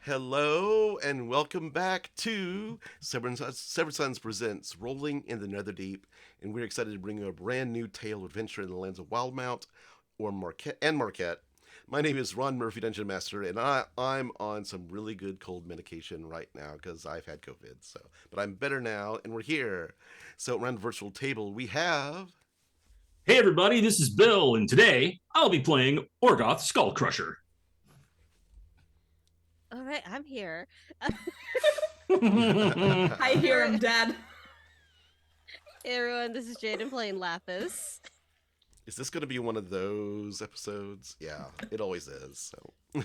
Hello and welcome back to Severed Sons presents Rolling in the Netherdeep, and we're excited to bring you a brand new tale of adventure in the lands of Wildmount or Marquette. My name is Ron Murphy, Dungeon Master, and I'm on some really good cold medication right now because I've had COVID. But I'm better now, and we're here. So around the virtual table, we have. Hey everybody, this is Bill, and today I'll be playing Orgoth Skullcrusher. All right, I'm here. I hear him, Dad. Hey everyone, this is Jaiden playing Laphus. Is this going to be one of those episodes? Yeah, it always is. So.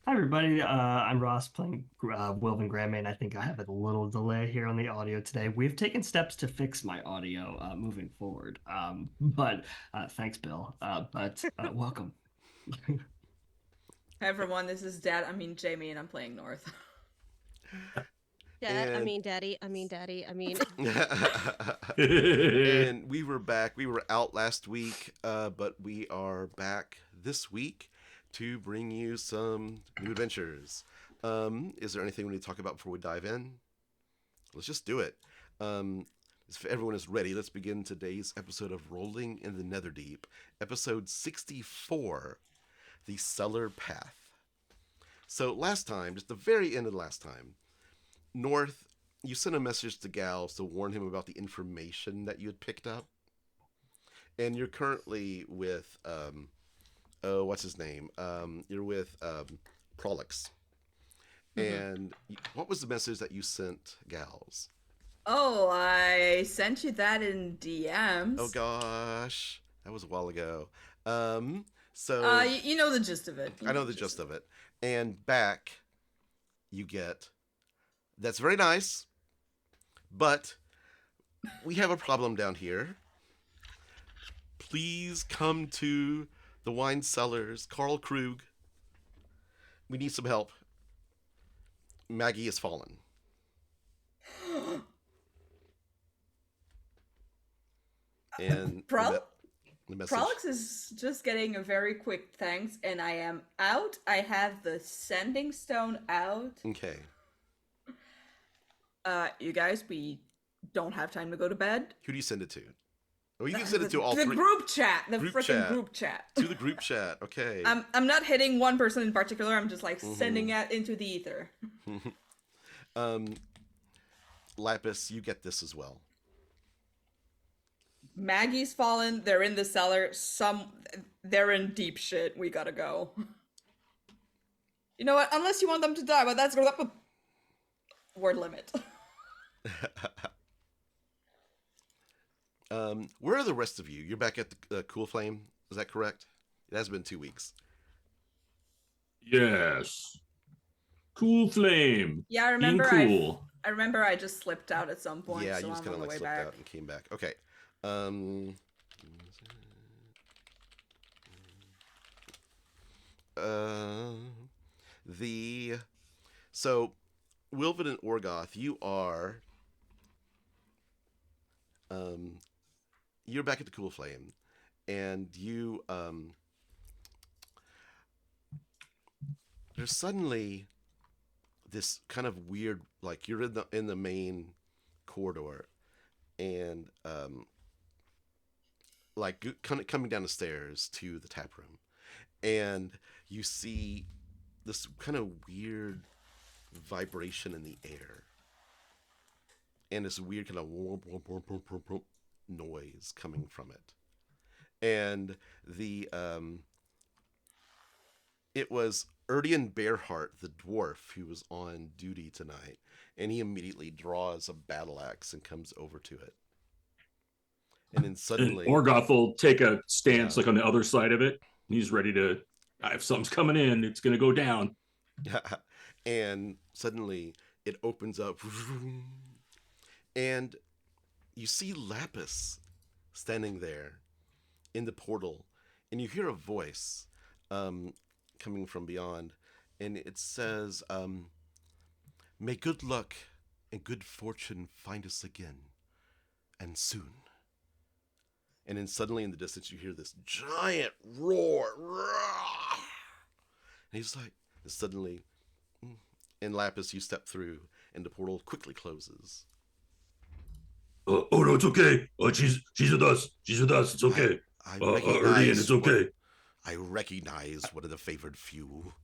Hi everybody, I'm Ross playing Wilvan Grandmane. I think I have a little delay here on the audio today. We've taken steps to fix my audio moving forward, but thanks, Bill. Welcome. Hi everyone, this is Jaime, and I'm playing North. Daddy. And we were back. We were out last week, but we are back this week to bring you some new adventures. Is there anything we need to talk about before we dive in? Let's just do it. If everyone is ready, let's begin today's episode of Rolling in the Netherdeep, episode 64, The Cellar Path. So last time, just the very end of the last time, North, you sent a message to Gals to warn him about the information that you had picked up. And you're currently with, what's his name? You're with Prolix. And what was the message that you sent Gals? Oh, I sent you that in DMs. Oh gosh, that was a while ago. You know the gist of it. I know the gist of it. And back, you get, that's very nice, but we have a problem down here. Please come to the wine cellars, Karl Krug. We need some help. Maggie has fallen. And Prolix is just getting a very quick thanks, and I am out. I have the sending stone out. Okay. You guys, we don't have time to go to bed. Who do you send it to? Oh, you can send it to all the three. Group chat. The freaking group chat. To the group chat. Okay. I'm not hitting one person in particular. I'm just sending it into the ether. Laphus, you get this as well. Maggie's fallen. They're in the cellar. They're in deep shit. We gotta go. You know what? Unless you want them to die, but that's up a word limit. Where are the rest of you? You're back at the Cool Flame. Is that correct? It has been 2 weeks. Yes. Cool Flame. Yeah, I remember. Cool. I remember I just slipped out at some point. Yeah, so you just kind of slipped out and came back. Okay. So Wilvan and Orgoth, you are you're back at the Cool Flame, and you there's suddenly this kind of weird, like you're in the main corridor, and like kind of coming down the stairs to the tap room, and you see this kind of weird vibration in the air, and this weird kind of whoop, whoop, whoop, whoop, whoop, whoop noise coming from it, and it was Erdian Bearheart, the dwarf, who was on duty tonight, and he immediately draws a battle axe and comes over to it. And then suddenly... And Orgoth will take a stance like on the other side of it. He's ready to... If something's coming in, it's going to go down. And suddenly it opens up. And you see Laphus standing there in the portal. And you hear a voice coming from beyond, and it says, "May good luck and good fortune find us again, and soon." And then suddenly in the distance you hear this giant roar, he's like, and suddenly, in Laphus, you step through, and the portal quickly closes. Oh no, it's okay. She's with us. She's with us. It's okay. I Erdian, it's okay. I recognize one of the favored few,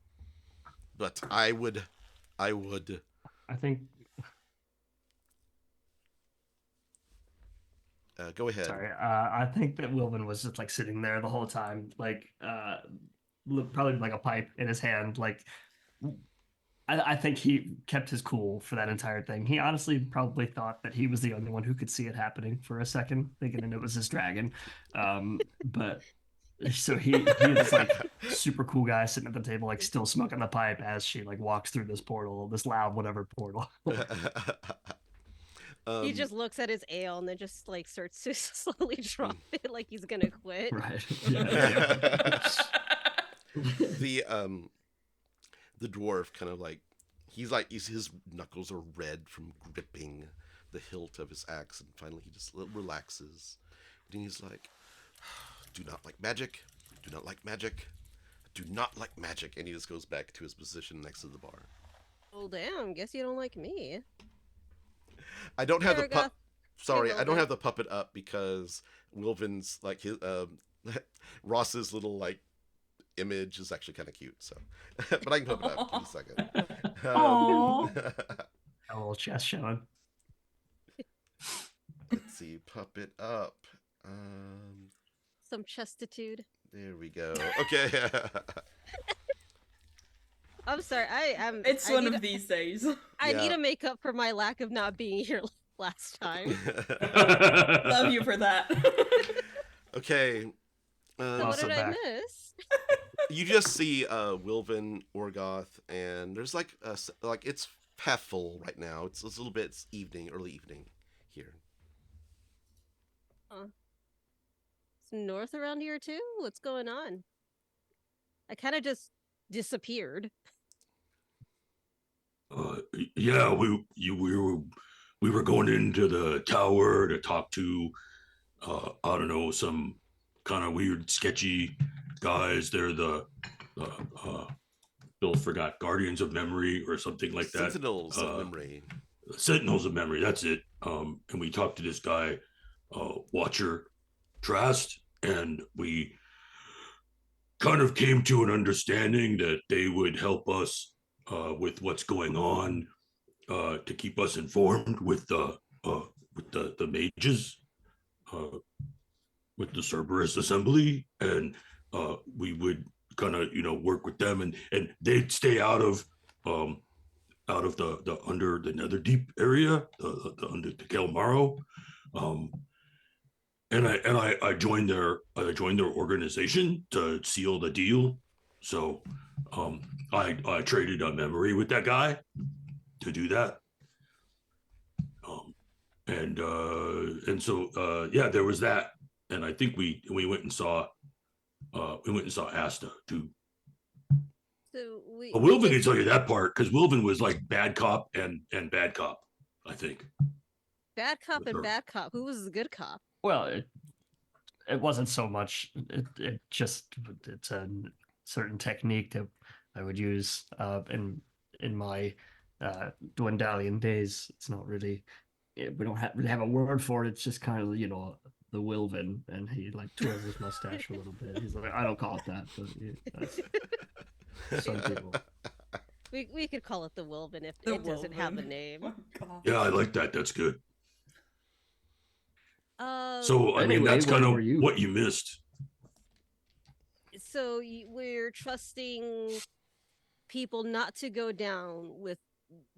but I would. I think. Go ahead. Sorry, I think that Wilvan was just like sitting there the whole time, like probably like a pipe in his hand. Like, I think he kept his cool for that entire thing. He honestly probably thought that he was the only one who could see it happening for a second, thinking that it was his dragon. But so he was like super cool guy sitting at the table, like still smoking the pipe as she like walks through this portal, this loud whatever portal. He just looks at his ale and then just like starts to slowly drop it like he's gonna quit. Right. The dwarf kind of like his knuckles are red from gripping the hilt of his axe, and finally he just relaxes. And he's like, "Do not like magic. Do not like magic. Do not like magic." And he just goes back to his position next to the bar. Oh damn! Guess you don't like me. I don't have the Sorry, I don't Wilvan. have the puppet up because Wilvan's like his Ross's little like image is actually kind of cute. So, but I can put it up in a second. A little chest showing. Let's see, puppet up. Some chestitude. There we go. Okay. I'm sorry. It's one of these days. I need Yeah. to make up for my lack of not being here last time. Love you for that. Okay. So what Also did I back. miss? You just see Wilvan, Orgoth, and there's like it's half full right now. It's a little bit. It's early evening here. It's north around here too. What's going on? I kind of just disappeared. Yeah, we were going into the tower to talk to I don't know, some kind of weird sketchy guys. They're the Bill forgot, Guardians of Memory or something like that. Sentinels of Memory. Sentinels of Memory, that's it. And we talked to this guy, Watcher Trast, and we kind of came to an understanding that they would help us with what's going on, to keep us informed with the mages, with the Cerberus Assembly, and we would kind of work with them, and they'd stay out of the under the Netherdeep area, the under the Kelmaro. And I joined their organization to seal the deal. So I traded a memory with that guy to do that. And so yeah, there was that. And I think we went and saw Asta too. So Wilvan can tell you that part, because Wilvan was like bad cop and bad cop, I think. bad cop with and her. bad cop. Who was the good cop? Well, it wasn't so much. It's a certain technique that I would use in my Dwendalian days. It's not really. We don't really have a word for it. It's just kind of the Wilvan, and he like twirls his mustache a little bit. He's like, I don't call it that, but that's some people. We could call it the Wilvan if The it doesn't have a Wilvan. name. Oh, God. Yeah, I like that. That's good. So So I mean, Anyway, that's what kind of were you? what you missed. we're trusting people not to go down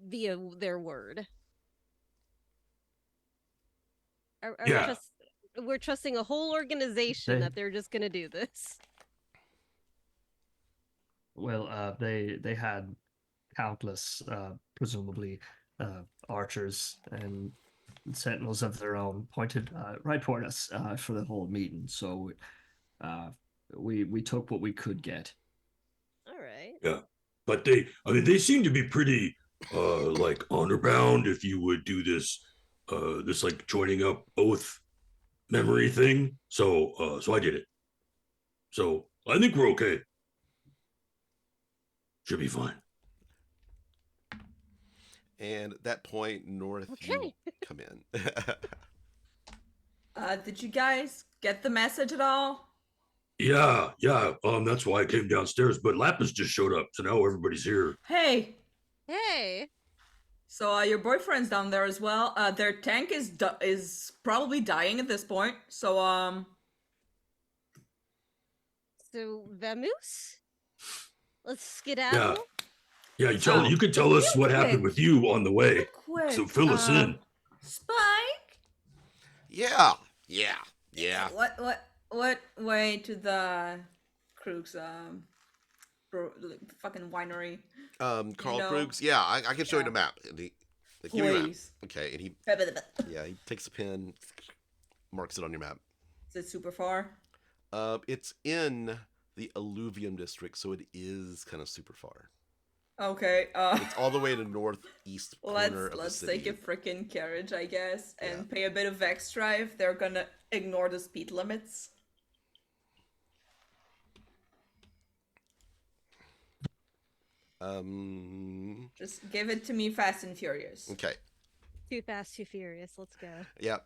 via their word. Yeah. We're trusting a whole organization They- that they're just gonna do this. Well, they had countless, presumably, archers and sentinels of their own pointed right toward us for the whole meeting. So we took what we could get. All right. Yeah, but they seem to be pretty like honor bound if you would do this this like joining up oath memory thing. So I did it. So I think we're okay. Should be fine. And at that point, North, Okay. you come in. Did you guys get the message at all? Yeah. That's why I came downstairs. But Laphus just showed up, so now everybody's here. Hey, Hey. so your boyfriend's down there as well. Their tank is probably dying at this point. So So, Vamoose? Let's skedaddle. Yeah. You could tell us what happened with you on the way. quick. So fill us in. Spike. Yeah. What way to the Krug's fucking winery? Carl know? Krug's. Yeah, I can show you Yeah. the map. And give me your map. Please. Okay, and he takes a pen, marks it on your map. Is it super far? It's in the Alluvium district, so it is kind of super far. Okay. It's all the way to northeast corner of the let's city. take a freaking carriage, I guess, and Yeah. pay a bit of extra if they're gonna ignore the speed limits. Just give it to me fast and furious. Okay. Too fast, too furious. Let's go. Yeah.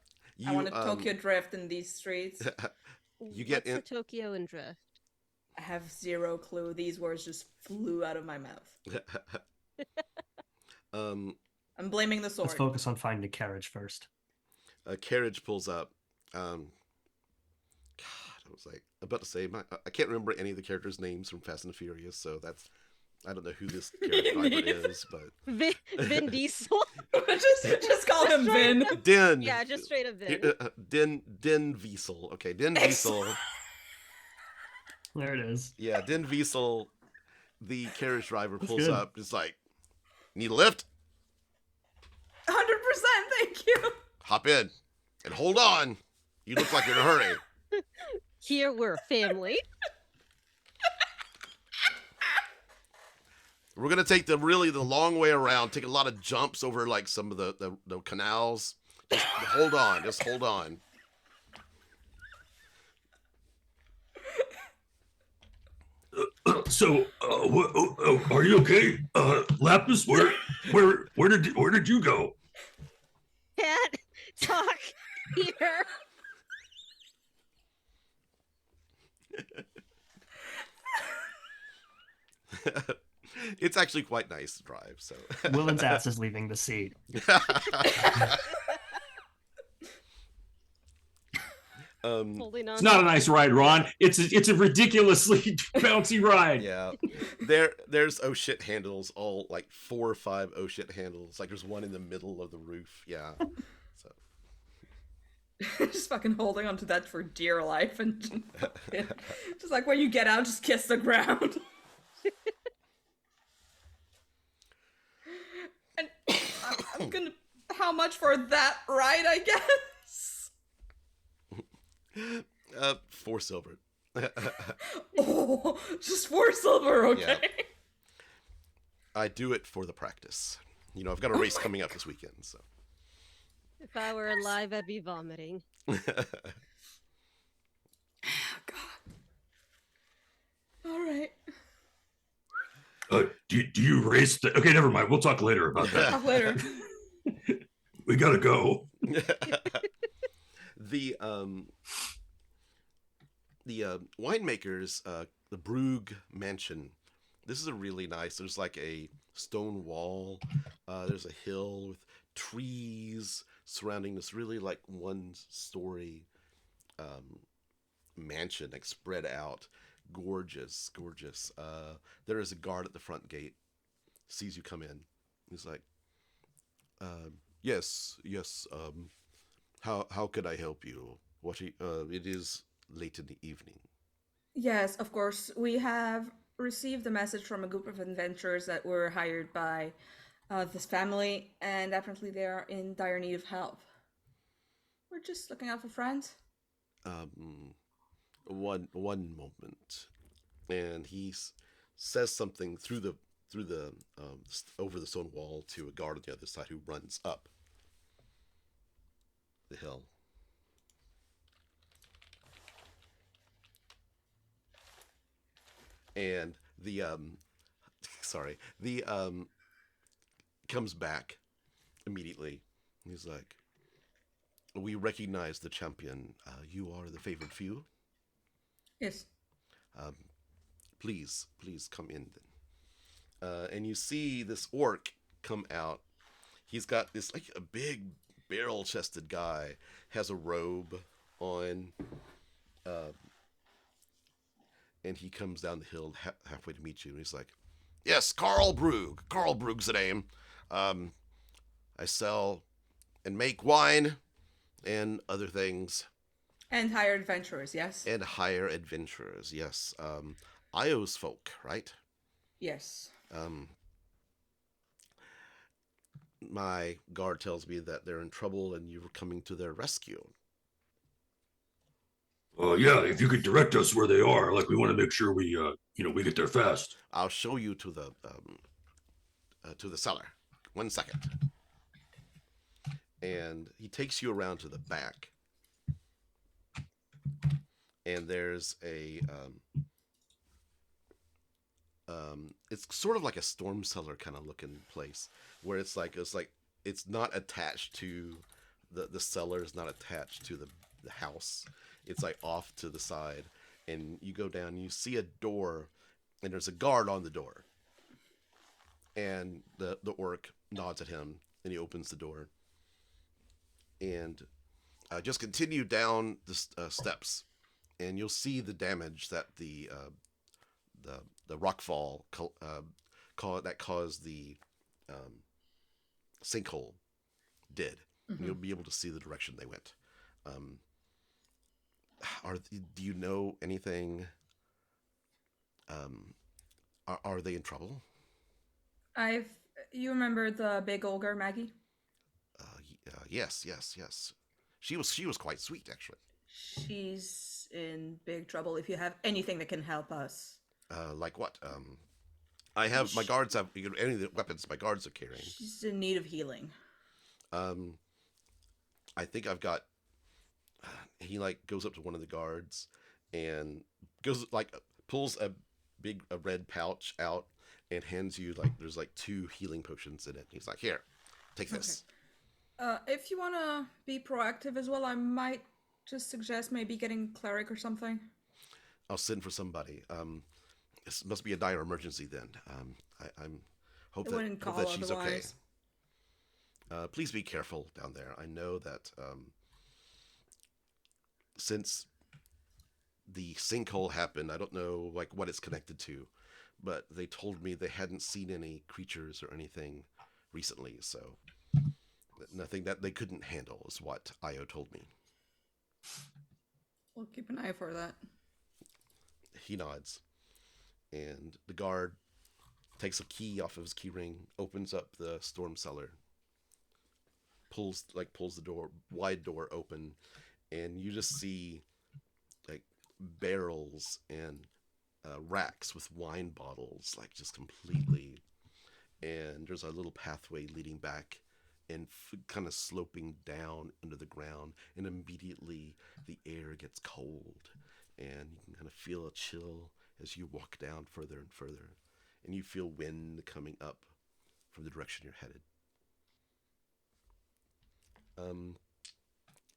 I want to Tokyo drift in these streets. You get What's in. the Tokyo and drift? I have zero clue. These words just flew out of my mouth. I'm blaming the sword. Let's focus on finding a carriage first. A carriage pulls up. God, I was like about to say I can't remember any of the characters' names from Fast and Furious, so I don't know who this carriage driver is, but Vin Diesel. just call him Vin. Din. Yeah, just straight up Vin. Din Wiesel. Okay, Din Wiesel. There it is. Yeah, Din Wiesel. The carriage driver That's pulls good. up. It's like, need a lift? 100%, thank you. Hop in and hold on. You look like you're in a hurry. Here we're a family. We're gonna take the long way around. Take a lot of jumps over like some of the canals. Just hold on. Just hold on. So, are you okay, Laphus? Where did you go? Can't talk here. It's actually quite nice to drive. So Wilvan's ass is leaving the seat. Holding on. It's not a nice ride, Ron. It's a ridiculously bouncy ride. Yeah, there's oh shit handles, all like 4 or 5 oh shit handles. Like there's one in the middle of the roof. Yeah. So Just fucking holding onto that for dear life and just like when you get out, just kiss the ground. And I'm gonna. How much for that ride? I guess. 4 silver. Oh, just 4 silver, okay? Yeah. I do it for the practice. You know, I've got a race coming up this weekend, so. If I were alive, I'd be vomiting. Oh, God. All right. Do you race? Okay, never mind. We'll talk later about that. Talk later. We gotta go. The winemakers, the Brugge Mansion. This is a really nice. There's like a stone wall. There's a hill with trees surrounding this really like 1-story mansion, like spread out. Gorgeous. There is a guard at the front gate. Sees you come in. He's like, yes. How could I help you? It is late in the evening. Yes, of course. We have received a message from a group of adventurers that were hired by this family, and apparently they are in dire need of help. We're just looking out for friends. One moment, and he says something through the over the stone wall to a guard on the other side who runs up the hill. And the sorry. The comes back immediately. He's like, "We recognize the champion. You are the favored few. Yes. Please come in then." And you see this orc come out. He's got this like a big barrel-chested guy, has a robe on, and he comes down the hill halfway to meet you. And he's like, "Yes, Carl Brugg. Carl Brugg's the name. I sell and make wine and other things." And hire adventurers, yes? And hire adventurers, yes. Io's folk, right? Yes. My guard tells me that they're in trouble and you're coming to their rescue. Yeah, if you could direct us where they are, like we want to make sure we we get there fast. I'll show you to the cellar. 1 second. And he takes you around to the back. And there's a it's sort of like a storm cellar kind of looking place where it's not attached to the cellar is not attached to the house. It's like off to the side, and you go down and you see a door, and there's a guard on the door. And the orc nods at him, and he opens the door. And just continue down the steps, and you'll see the damage that the rockfall that caused the sinkhole did. Mm-hmm. You'll be able to see the direction they went. Do you know anything? Are they in trouble? You remember the big ogre Maggie? Yes. She was quite sweet, actually. She's in big trouble. If you have anything that can help us. Like what? I have my guards have any of the weapons my guards are carrying. She's in need of healing. I think I've got. He goes up to one of the guards and pulls a red pouch out and hands you there's 2 healing potions in it. He's like, "Here, take this." Okay. If you want to be proactive as well, I might just suggest maybe getting cleric or something. I'll send for somebody. This must be a dire emergency then. I'm hope that she's okay. Please be careful down there. I know that since the sinkhole happened, I don't know what it's connected to, but they told me they hadn't seen any creatures or anything recently, so nothing that they couldn't handle is what Io told me. We'll keep an eye for that. He nods, and the guard takes a key off of his key ring, opens up the storm cellar, pulls the wide door open, and you just see barrels and racks with wine bottles, just completely. And there's a little pathway leading back and kind of sloping down into the ground, and immediately the air gets cold, and you can kind of feel a chill as you walk down further and further, and you feel wind coming up from the direction you're headed.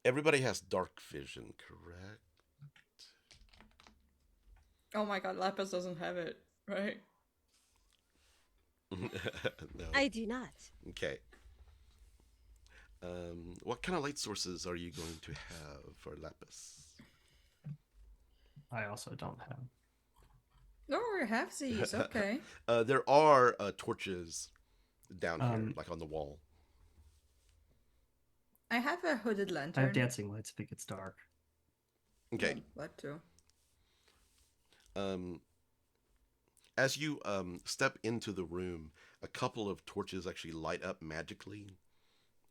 Everybody has dark vision, correct? Oh my god, Laphus doesn't have it, right? No. I do not. Okay. What kind of light sources are you going to have for Laphus? I also don't have. No, we have these, okay. There are torches down here, on the wall. I have a hooded lantern. I have dancing lights if it gets dark. Okay. What too? As you step into the room, a couple of torches actually light up magically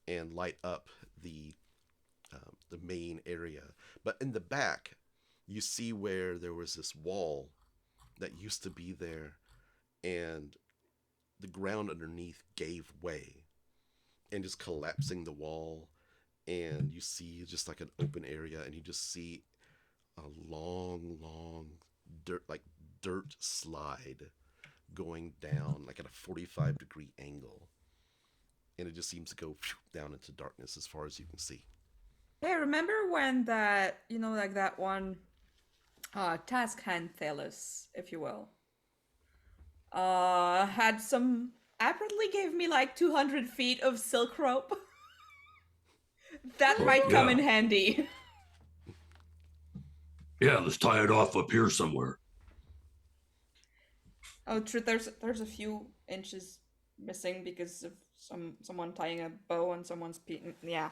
and light up the main area. But in the back, you see where there was this wall that used to be there, and the ground underneath gave way, and just collapsing the wall, and you see just an open area, and you just see a long dirt slide going down like at a 45-degree angle. And it just seems to go down into darkness as far as you can see. Hey, remember when that, like that one task hand Thalos, if you will, had some, apparently gave me like 200 feet of silk rope? That might come in handy. Yeah, let's tie it off up here somewhere. Oh, true. There's a few inches missing because of someone tying a bow on someone's yeah.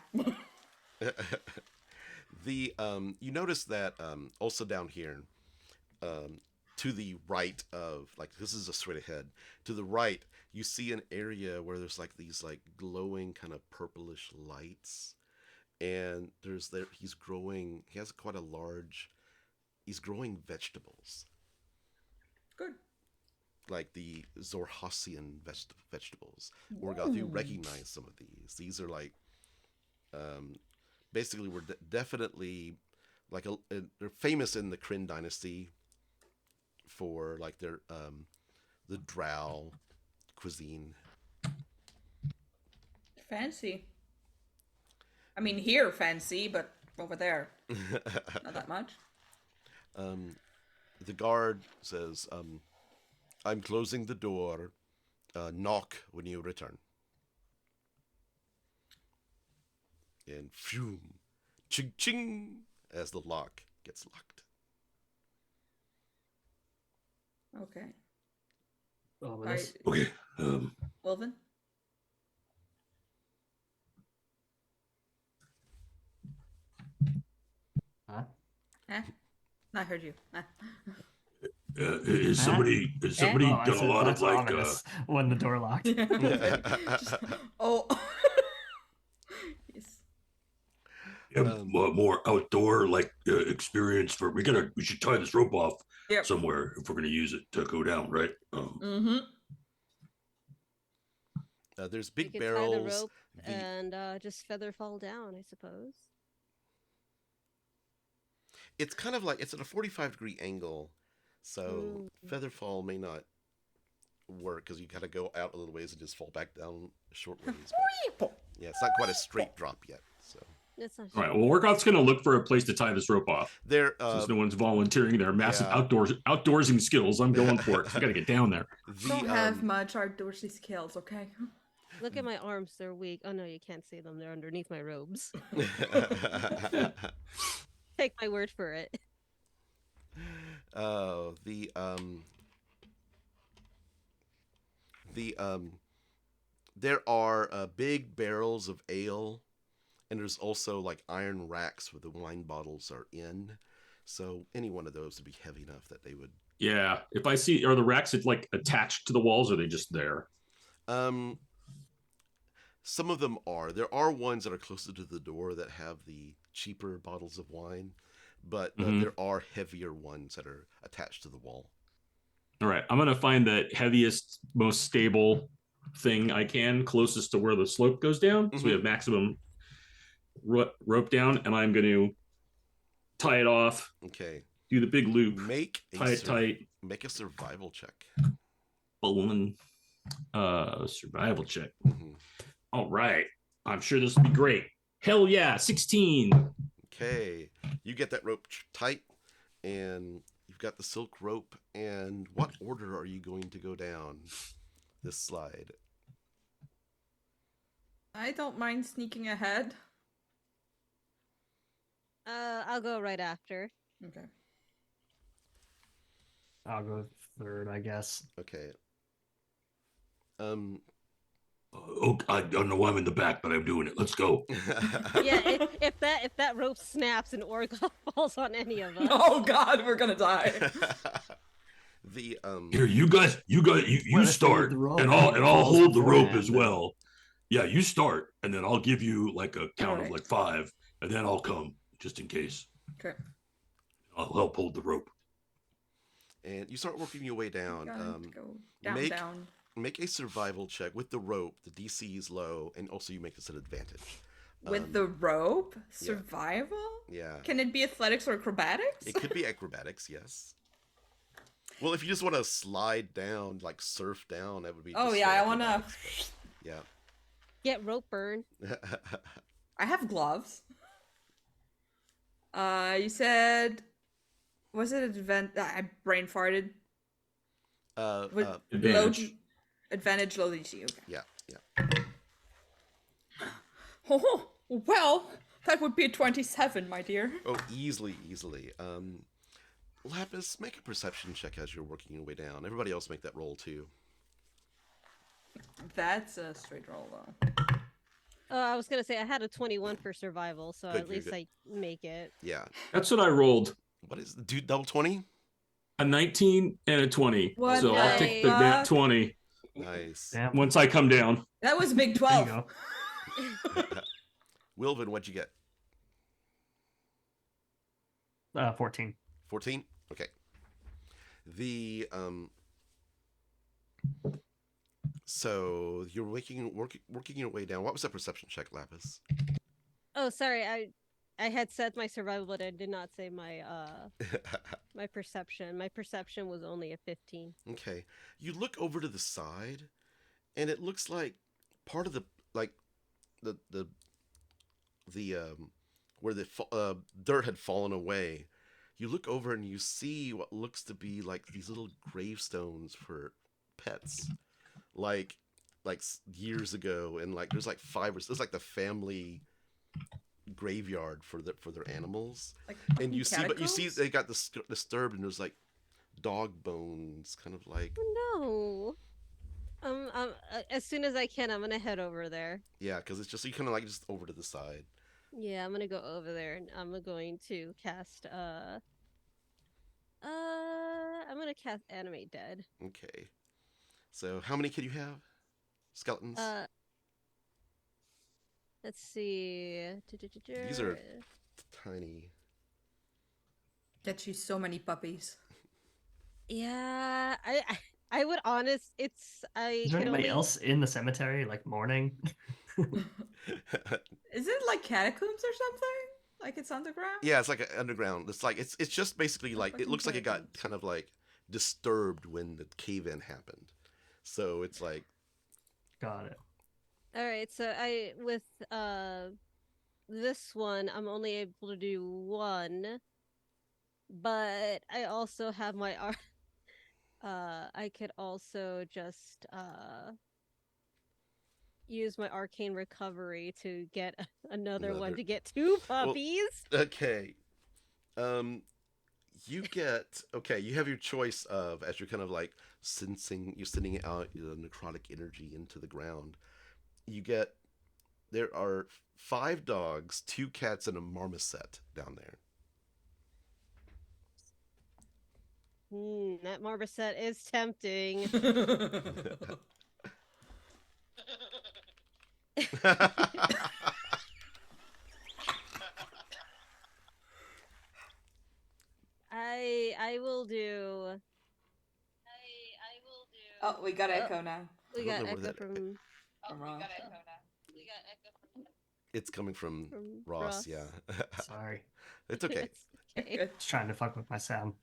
You notice that also down here, to the right of, like, this is a straight ahead. To the right, you see an area where there's like these like glowing kind of purplish lights, and he's growing. He has quite a large. He's growing vegetables. Good. Like the Zorhasian vegetables. Orgoth, you recognize some of these. These are like, basically, we're definitely like they're famous in the Kryn dynasty for like their the drow cuisine. Fancy. I mean, here fancy, but over there, not that much. The guard says, I'm closing the door. Knock when you return. And phew, ching ching, as the lock gets locked. Okay. Ominous. Okay. Wilvan? Huh? I heard you. Is somebody Oh, I done a said, lot of "That's like ominous," when the door locked. Oh. Yes. more outdoor like experience for we should tie this rope off Yep. somewhere if we're gonna use it to go down, right? Mm-hmm. There's We big could barrels. tie the rope and just feather fall down, I suppose. It's kind of like it's at a 45-degree angle, so featherfall may not work because you gotta go out a little ways and just fall back down a short ways. But, yeah, it's not quite a straight drop yet. So That's not All right. Well, Orgoth's gonna look for a place to tie this rope off. there, Since no one's volunteering their massive yeah. outdoorsing skills, I'm going for it. 'Cause we gotta get down there. Don't have much outdoorsy skills, okay? Look at my arms, they're weak. Oh no, you can't see them. They're underneath my robes. Take my word for it. There are big barrels of ale, and there's also like iron racks where the wine bottles are in. So any one of those would be heavy enough that they would. Yeah. If I see, are the racks like attached to the walls, or are they just there? Some of them are. There are ones that are closer to the door that have the cheaper bottles of wine, but there are heavier ones that are attached to the wall. All right. I'm gonna find the heaviest, most stable thing I can, closest to where the slope goes down, so we have maximum rope down, and I'm going to tie it off. Okay. Do the big loop. Tie it tight. Make a survival check. Survival check. All right. I'm sure this will be great. Hell yeah, 16. Okay. You get that rope tight, and you've got the silk rope. And what order are you going to go down this slide? I don't mind sneaking ahead. I'll go right after. Okay. I'll go third, I guess. Okay. I don't know why I'm in the back, but I'm doing it. Let's go. Yeah, if that rope snaps and Orgoth falls on any of us. Oh God, we're gonna die. Here, you guys, you start, and I'll hold the rope as well. Yeah, you start, and then I'll give you like a count of like 5, and then I'll come just in case. Okay. I'll help hold the rope. And you start working your way down. Go down. Make a survival check with the rope. The DC is low, and also you make this an advantage. With the rope? Survival? Yeah. Can it be athletics or acrobatics? It could be acrobatics, yes. Well, if you just want to slide down, like surf down, that would be. Oh just yeah, I straight wanna. acrobatics, but Get rope burn. yeah. I have gloves. You said, was it advent? I brain farted. With Advantage. Advantage low DC. Okay. Yeah. Oh, well, that would be a 27, my dear. Oh, easily. Laphus, make a perception check as you're working your way down. Everybody else make that roll too. That's a straight roll, though. Oh, I was gonna say I had a 21 for survival, so Good, at least I make it. Yeah. That's what I rolled. What is dude? Double 20? A 19 and a 20. What So I'll the take the nat fuck? 20 Nice. Damn. once I come down. That was Big There you 12. go. Wilvan, what'd you get? 14. 14? Okay. The so you're working your way down. What was that perception check, Laphus? Oh, sorry. I had said my survival, but I did not say my my perception. My perception was only a 15. Okay. You look over to the side, and it looks like part of the where the dirt had fallen away. You look over and you see what looks to be like these little gravestones for pets, like years ago, and like there's like there's like the family graveyard for their animals, Like, and you see, but you see catacombs? they got disturbed, and there's like dog bones, kind of like Oh, no. As soon as I can, I'm gonna head over there. yeah, because it's just you kind of like just over to the side. Yeah, I'm gonna go over there, and I'm going to cast I'm gonna cast Animate Dead. Okay. So how many can you have? Skeletons? Let's see. These are tiny. Get you so many puppies. Yeah, I would it's I Is there could anybody only else in the cemetery, like mourning? Is it like catacombs or something? Like it's underground? Yeah, it's like an underground. It's like it's just basically like it fucking looks like it got catacombs. kind of like disturbed when the cave-in happened. So it's like Got it. All right, so I with this one I'm only able to do one, but I also have my I could also just use my arcane recovery to get another one to get two puppies. okay. You get you have your choice of, as you're kind of like you're sending out the necrotic energy into the ground. There are 5 dogs, 2 cats, and a marmoset down there. That marmoset is tempting. I will do. Oh, we got Echo now. We I got don't know where echo that- from Ross. It's coming from From Ross, Ross. yeah. Sorry. It's okay. It's okay. Good. Just trying to fuck with my sound.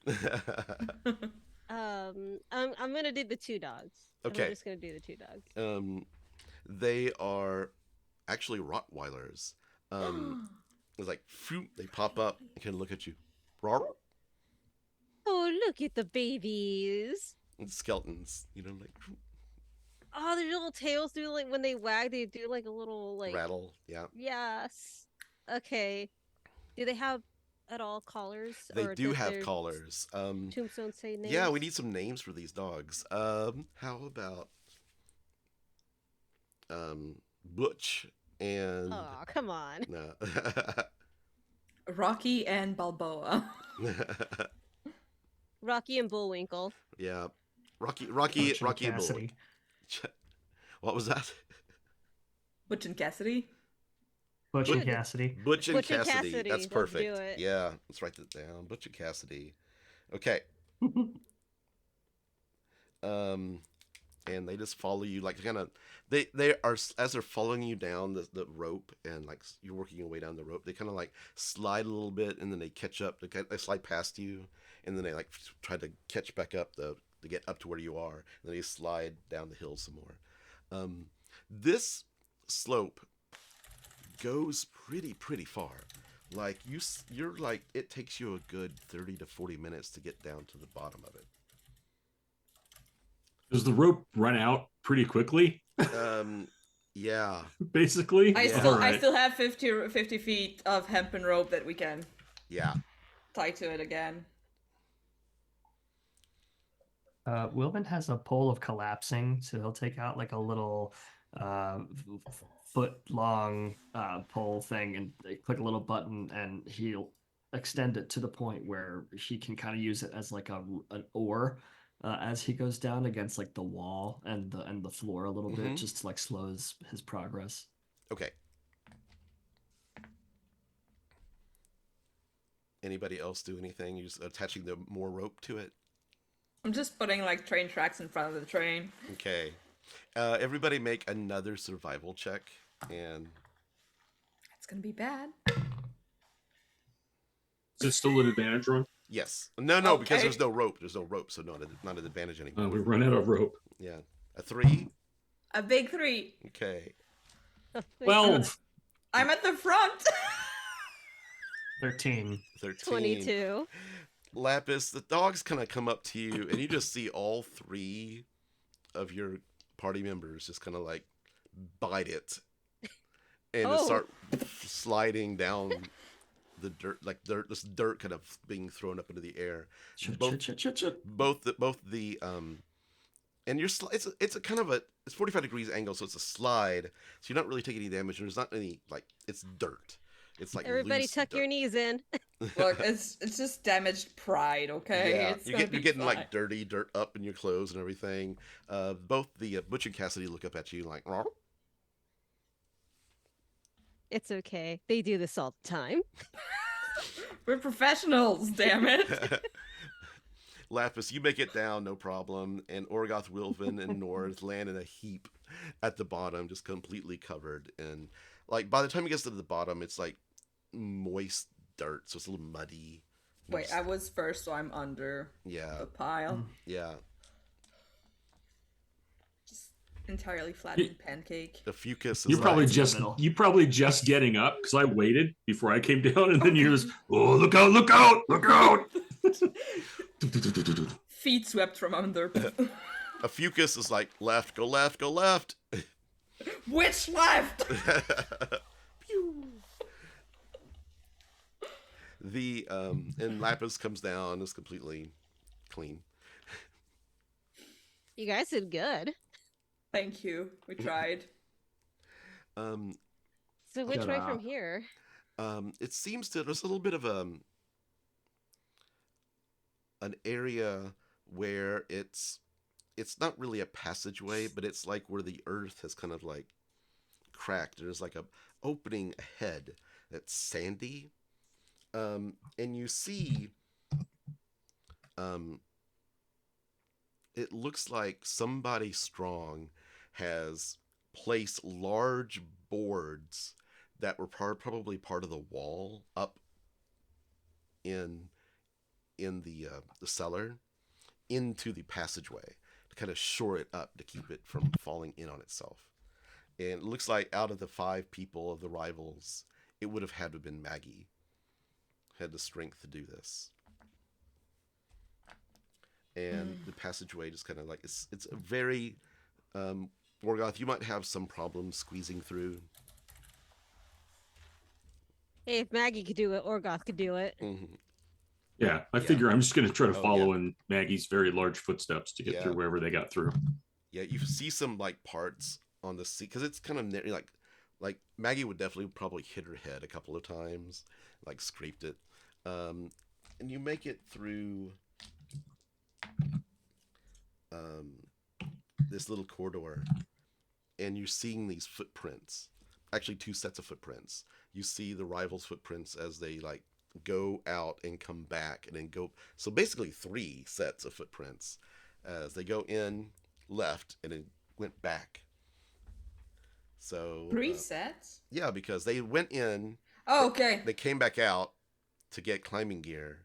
I'm gonna do the 2 dogs. Okay. I'm just gonna do the 2 dogs. They are actually Rottweilers. It's like, phew, they pop up and kind of look at you. Rawr. Oh, look at the babies. It's skeletons, like Oh, their little tails do like when they wag, they do like a little like rattle. Yeah, Yes. Okay. Do they have at all collars? they or do does have their collars. Tombstone say names? Yeah, we need some names for these dogs. How about Butch and Oh, come on. no. Rocky and Balboa. Rocky and Bullwinkle. Yeah, Rocky Butch and and Bull. Cassidy. What was that? Butch and Cassidy. Butch and Dude. Cassidy. Butch and Butch and Cassidy. Cassidy, That's let's perfect. do it. Yeah, let's write that down. Butch and Cassidy. Okay. and they just follow you, like kind of they are, as they're following you down the rope, and like you're working your way down the rope, they kind of like slide a little bit, and then they catch up. They slide past you, and then they like try to catch back up to get up to where you are, and then they slide down the hill some more. This slope goes pretty far. Like you're like, it takes you a good 30 to 40 minutes to get down to the bottom of it. Does the rope run out pretty quickly? Yeah. Basically. I Alright. still have 50 feet of hempen rope that we can Yeah. tie to it again. Wilvan has a pole of collapsing, so he'll take out like a little foot-long pole thing and click a little button, and he'll extend it to the point where he can kind of use it as like an oar as he goes down against like the wall and the floor a little bit, just to like slows his progress. Okay. Anybody else do anything? You just attaching the more rope to it? I'm just putting like train tracks in front of the train. Okay. Everybody make another survival check, and It's gonna be bad. Is it still an advantage run? yes. No, because Okay. there's no rope. There's no rope, so not an advantage anymore. We've run out of rope. Yeah. A 3? A big 3. Okay. 12. I'm at the front. 13. 13. 22. Laphus, the dogs kind of come up to you, and you just see all 3 of your party members just kind of like bite it, and just start sliding down the dirt, like this dirt kind of being thrown up into the air. Both the and it's a kind of it's 45 degrees angle, so it's a slide, so you're not really taking any damage, and there's not any, like, it's dirt. It's like Everybody loose tuck dirt. your knees in. Look, it's just damaged pride, okay? Yeah, It's you're getting fine. like dirty dirt up in your clothes and everything. Both the Butch and Cassidy look up at you like, "Rawr." It's okay. They do this all the time. We're professionals, damn it. Laphus, you make it down, no problem. And Orgoth, Wilvan, and North land in a heap at the bottom, just completely covered. And like by the time it gets to the bottom, it's like moist dirt, so it's a little muddy. Wait, I was first, so I'm under Yeah, the pile. yeah. Just entirely flattened pancake. The fucus is You're probably like, just getting up, because I waited before I came down, and then you just, oh, look out, look out, look out. Feet swept from under. a fucus is like, left, go left, go left. Which left? Pew. The and Laphus comes down, is completely clean. You guys did good. Thank you. We tried. So which way Good from up. here? It seems to, there's a little bit of an area where it's not really a passageway, but it's like where the earth has kind of like cracked. There's like a opening ahead that's sandy, and you see it looks like somebody strong has placed large boards that were probably part of the wall up in the cellar into the passageway to kind of shore it up to keep it from falling in on itself. And it looks like out of the 5 people of the rivals, it would have had to have been Maggie had the strength to do this. And the passageway just kind of like, it's a very Orgoth, you might have some problems squeezing through. Hey, if Maggie could do it, Orgoth could do it. Mm-hmm. Yeah, I figure I'm just going to try to Oh, follow yeah. in Maggie's very large footsteps to get Yeah. through wherever they got through. Yeah, you see some like parts on the seat, because it's kind of like Maggie would definitely probably hit her head a couple of times, like scraped it. And you make it through this little corridor, and you're seeing these footprints. Actually, 2 sets of footprints. You see the rivals' footprints as they like go out and come back, and then go. So basically, 3 sets of footprints as they go in left and then went back. So 3 sets? yeah, because they went in. Oh, okay. They came back out to get climbing gear,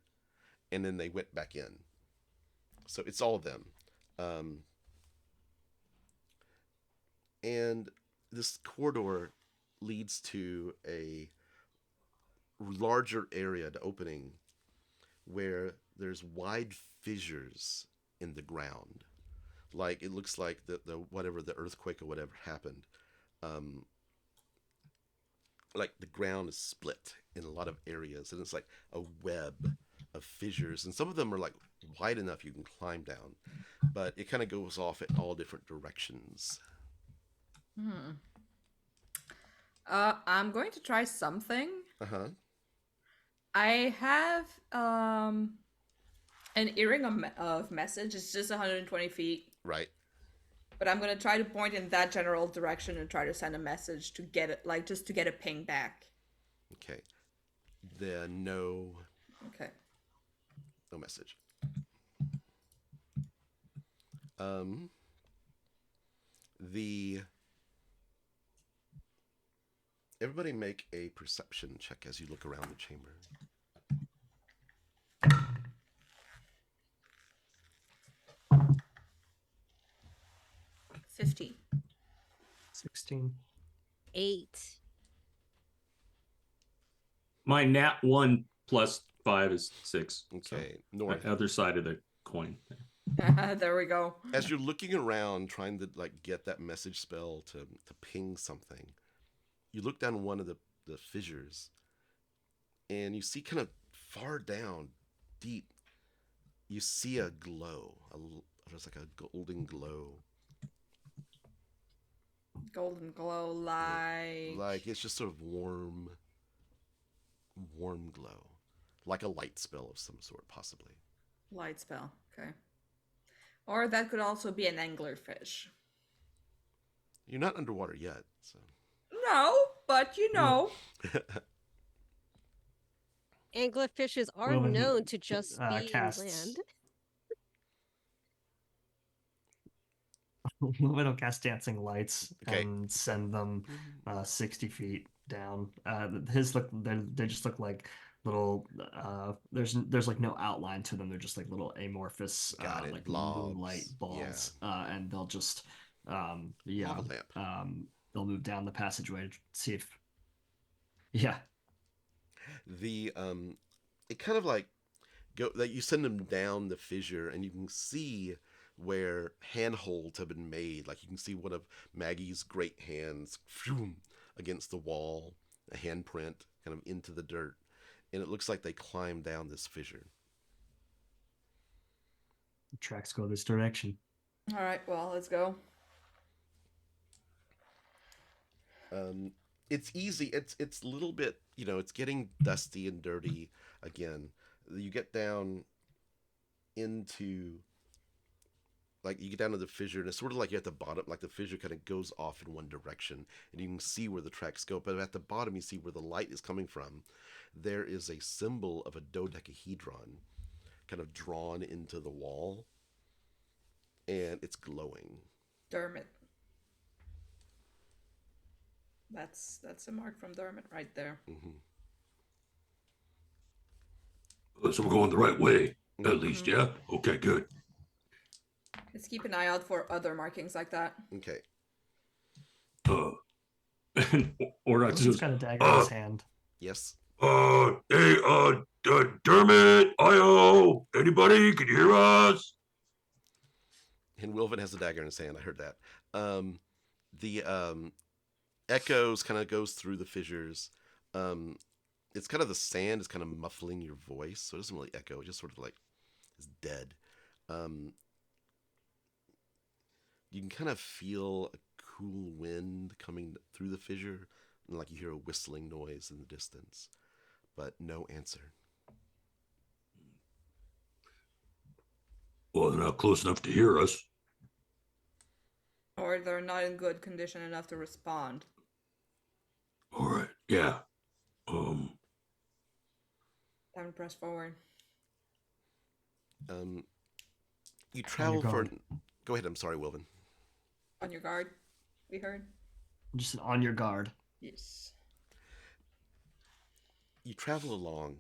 and then they went back in. So it's all of them. And this corridor leads to a larger area, an opening, where there's wide fissures in the ground. Like it looks like the whatever the earthquake or whatever happened. Like the ground is split in a lot of areas, and it's like a web of fissures, and some of them are like wide enough you can climb down, but it kind of goes off in all different directions. I'm going to try something. Uh-huh. I have an earring of message. It's just 120 feet. Right. But I'm going to try to point in that general direction and try to send a message to get it, like just to get a ping back. Okay. Then no message. Everybody make a perception check as you look around the chamber. 15. 16. 8. My nat 1 plus 5 is 6. Okay, So, North. other side of the coin. There we go. As you're looking around trying to like get that message spell to ping something, you look down one of the fissures and you see kind of far down deep, you see a glow, there's like a golden glow. Golden glow, like it's just sort of warm glow, like a light spell of some sort, possibly. light spell. Okay. Or that could also be an anglerfish. You're not underwater yet, so. No, but you know. Anglerfishes are Wilvan, known to just be casts- inland. Wilvan will cast dancing lights Okay. and send them 60 feet down. His look, they just look like little. There's like no outline to them. They're just like little amorphous, Got it, like blobs. moonlight balls. And they'll just, Lava lamp. They'll move down the passageway to see if. Yeah. It kind of like you send them down the fissure, and you can see where handholds have been made. Like you can see one of Maggie's great hands against the wall, a handprint kind of into the dirt, and it looks like they climbed down this fissure. The tracks go this direction. All right, well, let's go. It's easy. It's a little bit, it's getting dusty and dirty again. You get down into, like, you get down to the fissure, and it's sort of like you're at the bottom, like the fissure kind of goes off in one direction, and you can see where the tracks go. But at the bottom, you see where the light is coming from. There is a symbol of a dodecahedron kind of drawn into the wall, and it's glowing. Dermot. That's a mark from Dermot right there. Mm-hmm. So we're going the right way, at least, yeah? Okay, good. Let's keep an eye out for other markings like that. Okay. And Orgoth He's says, got a dagger in his hand. Yes. hey, Dermot, Io, anybody, can you hear us? And Wilvan has a dagger in his hand. I heard that. The echoes kind of goes through the fissures. It's kind of the sand is kind of muffling your voice, so it doesn't really echo. It just sort of like is dead. You can kind of feel a cool wind coming through the fissure, and like you hear a whistling noise in the distance, but no answer. Well, they're not close enough to hear us. Or they're not in good condition enough to respond. All right, yeah. Time to press forward. You travel for. going. Go ahead. I'm sorry, Wilvan. On your guard, we heard. Just on your guard. Yes. You travel along,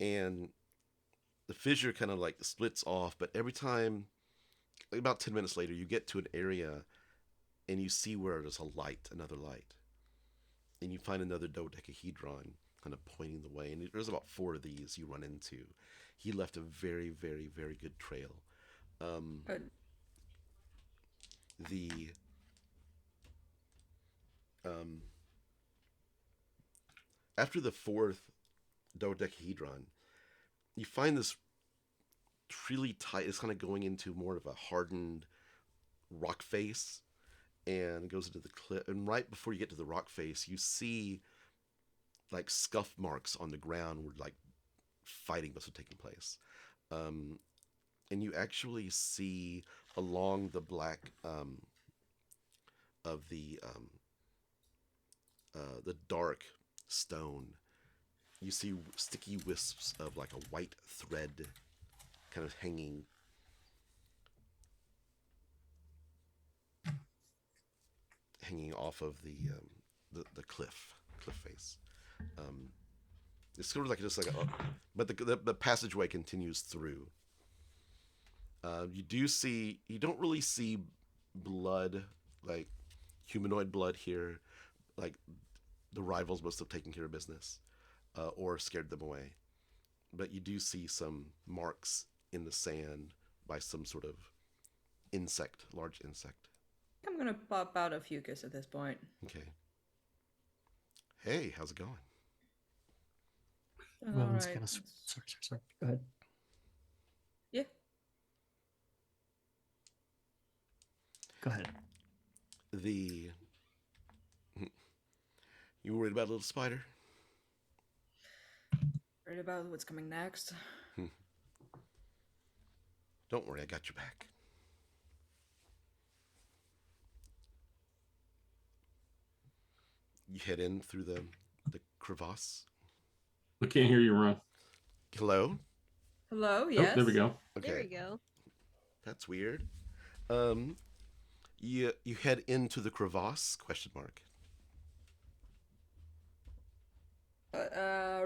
and the fissure kind of like splits off, but every time, like about 10 minutes later, you get to an area and you see where there's a light, another light. And you find another dodecahedron kind of pointing the way. And there's about 4 of these you run into. He left a very, very, very good trail. Good. After the 4th dodecahedron, you find this really tight. It's kind of going into more of a hardened rock face, and goes into the cliff. And right before you get to the rock face, you see like scuff marks on the ground where like fighting must have taken place. And you actually see along the black of the dark stone, you see sticky wisps of like a white thread kind of hanging off of the cliff face. It's sort of like just like but the passageway continues through. You don't really see blood, like humanoid blood here. Like the rivals must have taken care of business, or scared them away. But you do see some marks in the sand by some sort of insect, large insect. I'm gonna pop out a fucus at this point. Okay. Hey, how's it going? Wilvan's Alright. gonna. Sorry. Go ahead. Yeah. Go ahead. You worried about a little spider? Worried about what's coming next. Don't worry, I got your back. You head in through the crevasse. I can't hear you, Ron. Hello? Hello, Oh, yes. there we go. Okay. There we go. That's weird. You head into the crevasse? ?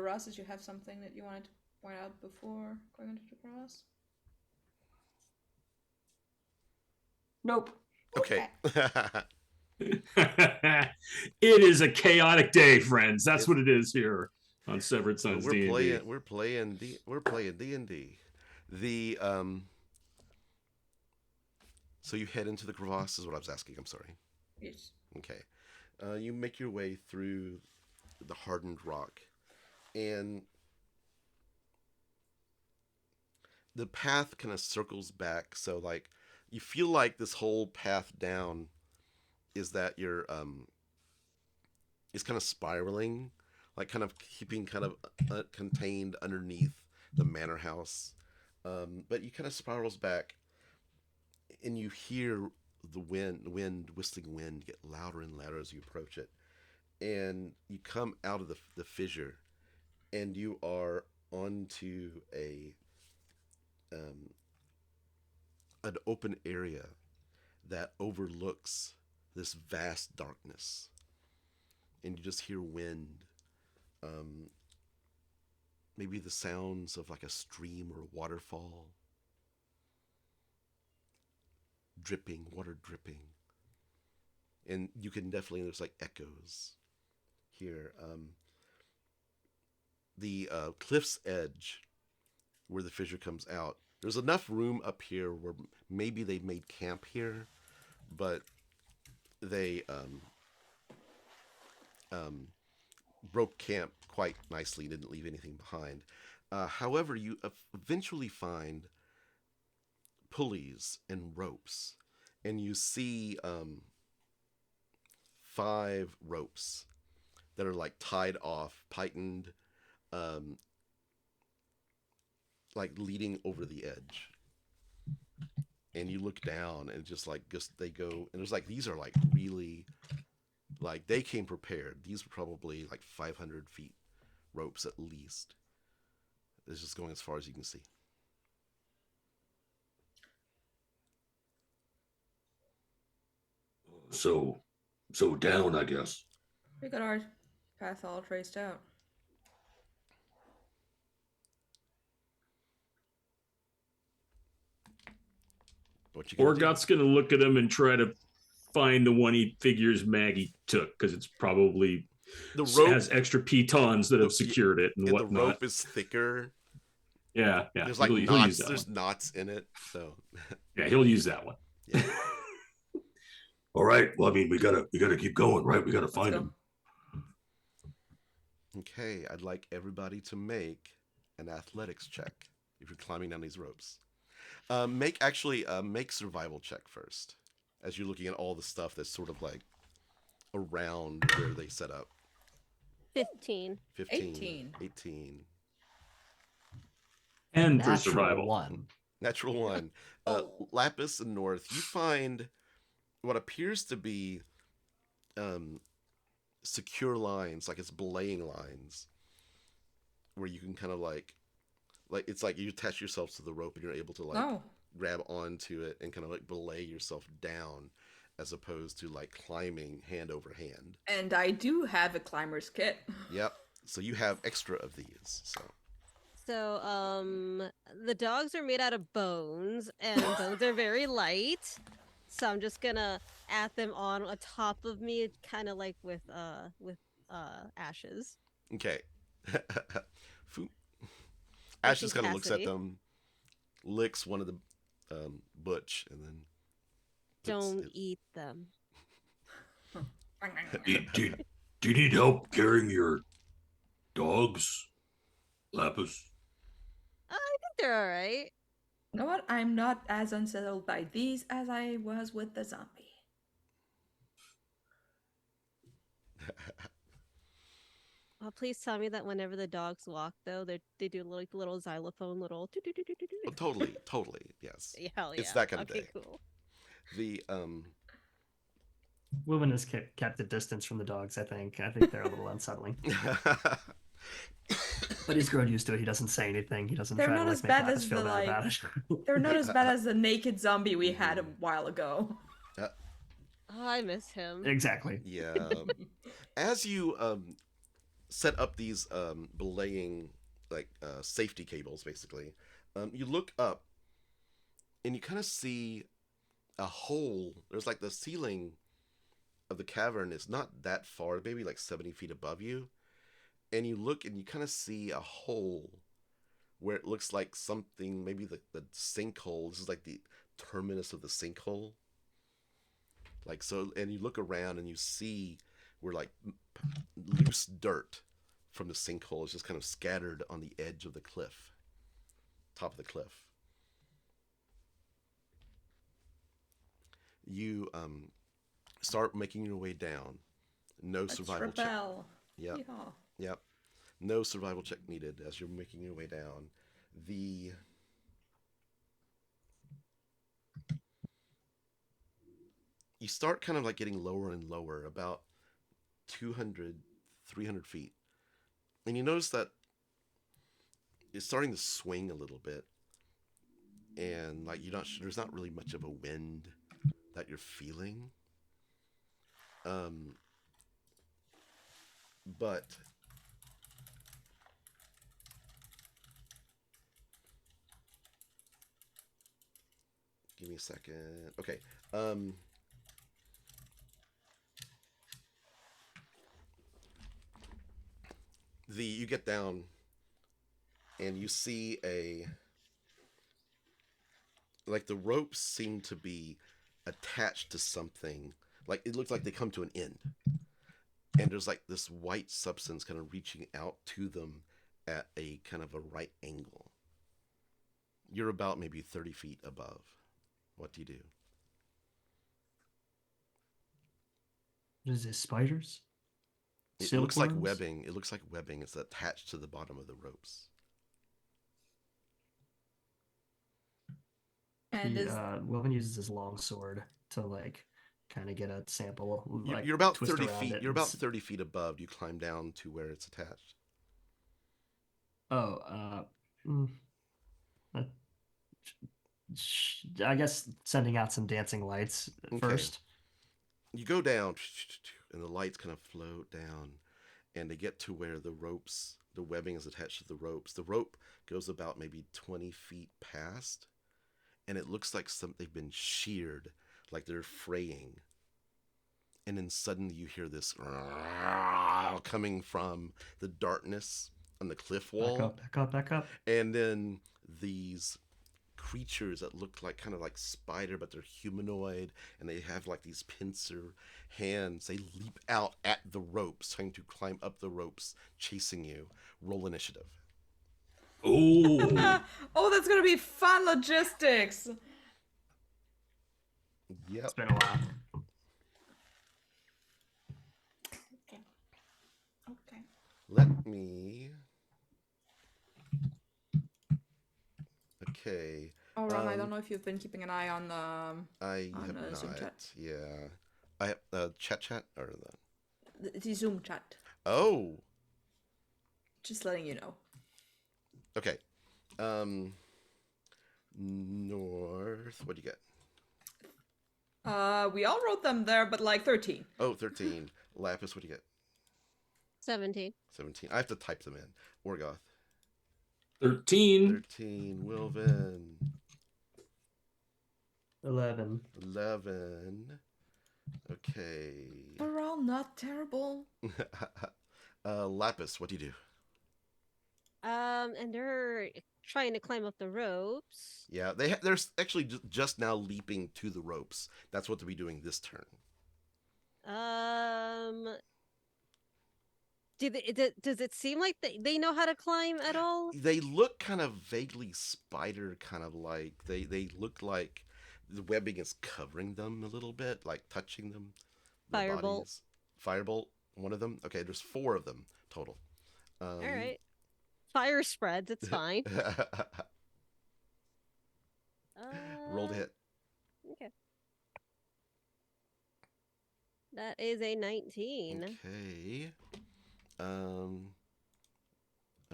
Ross, did you have something that you wanted to point out before going into the cross? Nope. Okay. It is a chaotic day, friends. That's what it is here on Severed Sons D&D. We're playing D&D. So you head into the crevasse is what I was asking. I'm sorry. Yes. Okay. You make your way through the hardened rock, and the path kind of circles back. So like you feel like this whole path down is that you're it's kind of spiraling, like kind of keeping kind of contained underneath the manor house, but you kind of spirals back, and you hear the whistling wind get louder and louder as you approach it, and you come out of the fissure, and you are onto an open area that overlooks this vast darkness, and you just hear wind, maybe the sounds of like a stream or a waterfall, water dripping, and you can definitely, there's like echoes here. The cliff's edge where the fissure comes out, there's enough room up here where maybe they made camp here, but they broke camp quite nicely, didn't leave anything behind. However, you eventually find pulleys and ropes, and you see 5 ropes that are like tied off, tightened, like leading over the edge. And you look down, and just they go, and there's like, these are like really, like they came prepared. These were probably like 500 feet ropes at least. It's just going as far as you can see. So down, I guess. We got our path all traced out. What you gonna do? Orgoth's gonna look at him and try to find the one he figures Maggie took, because it's probably The rope has extra pitons that have secured it and and whatnot. the rope is thicker. Yeah. There's like he'll use knots. that There's one. knots in it. So Yeah, he'll use that one. yeah. All right. Well, I mean, we gotta keep going, right? We gotta find go. him. Okay, I'd like everybody to make an athletics check if you're climbing down these ropes. Make survival check first, as you're looking at all the stuff that's sort of like around where they set up. 15. 15. 18. 18. And for Natural survival. 1. Natural 1. Laphus and North, you find what appears to be secure lines, like it's belaying lines, where you can kind of like it's like you attach yourself to the rope and you're able to like grab onto it and kind of like belay yourself down, as opposed to like climbing hand over hand. And I do have a climber's kit. Yep. So you have extra of these. So, the dogs are made out of bones, and bones are very light. So I'm just gonna add them on top of me, kind of like with ashes. Okay. Ash just kind of looks at them, licks one of the butch, and then don't eat them. Do you need help carrying your dogs, Laphus? I think they're all right. You know what? I'm not as unsettled by these as I was with the zombie. Oh, please tell me that whenever the dogs walk, though, they do like little xylophone, little. Oh, totally, yes. Hell yeah. It's that kind of okay, day. Cool. The Wilvan has kept a distance from the dogs, I think. I think they're a little unsettling. But he's grown used to it. He doesn't say anything. He doesn't They're try not to as make bad Laphus as feel the, bad like- about it. They're not as bad as the naked zombie we had a while ago. Oh, I miss him. Exactly. yeah. As you set up these belaying like safety cables, basically, you look up and you kind of see a hole. There's like the ceiling of the cavern is not that far, maybe like 70 feet above you. And you look and you kind of see a hole where it looks like something, maybe the sinkhole. This is like the terminus of the sinkhole. Like so, and you look around and you see where like loose dirt from the sinkhole is just kind of scattered on the edge of the cliff, top of the cliff. You start making your way down. No survival check. Rebel. Yep. Yeehaw. Yep. No survival check needed as you're making your way down. You start kind of like getting lower and lower, about 200, 300 feet. And you notice that it's starting to swing a little bit. And like there's not really much of a wind that you're feeling. But give me a second. Okay. You get down and you see like the ropes seem to be attached to something. Like it looks like they come to an end. And there's like this white substance kind of reaching out to them at a kind of a right angle. You're about maybe 30 feet above. What do you do? What is this, spiders? It looks like Silkworms? webbing. It looks like webbing. It's attached to the bottom of the ropes. And Wilvan uses his long sword to like kind of get a sample. Like, You're about twist 30 around feet. it You're and about 30 feet above. You climb down to where it's attached. I guess sending out some dancing lights Okay. first. you go down, and the lights kind of float down, and they get to where the webbing is attached to the ropes. The rope goes about maybe 20 feet past, and it looks like they've been sheared, like they're fraying. And then suddenly you hear this coming from the darkness on the cliff wall. Back up. And then these creatures that look like kind of like spider, but they're humanoid, and they have like these pincer hands. They leap out at the ropes, trying to climb up the ropes, chasing you. Roll initiative. Oh, Oh, that's gonna be fun logistics. Yep. It's been a while. Okay. Let me. Okay. Oh, Ron, I don't know if you've been keeping an eye on the I on have the Zoom not. chat. Yeah. I have chat or the. The Zoom chat. Oh. Just letting you know. Okay. North. What do you get? We all wrote them there, but like 13. Oh, 13. Laphus. What do you get? 17. 17. I have to type them in. Orgoth. 13. 13. Wilvan. 11. 11. Okay. We're all not terrible. Laphus. What do you do? And they're trying to climb up the ropes. Yeah, they're actually just now leaping to the ropes. That's what they'll be doing this turn. Does it seem like they know how to climb at all? They look kind of vaguely spider, kind of like they look like the webbing is covering them a little bit, like touching them. Their Firebolt. bodies. Firebolt. One of them. Okay, there's 4 of them total. All right. Fire spreads. It's fine. Roll to hit. Okay. That is a 19. Okay. I'm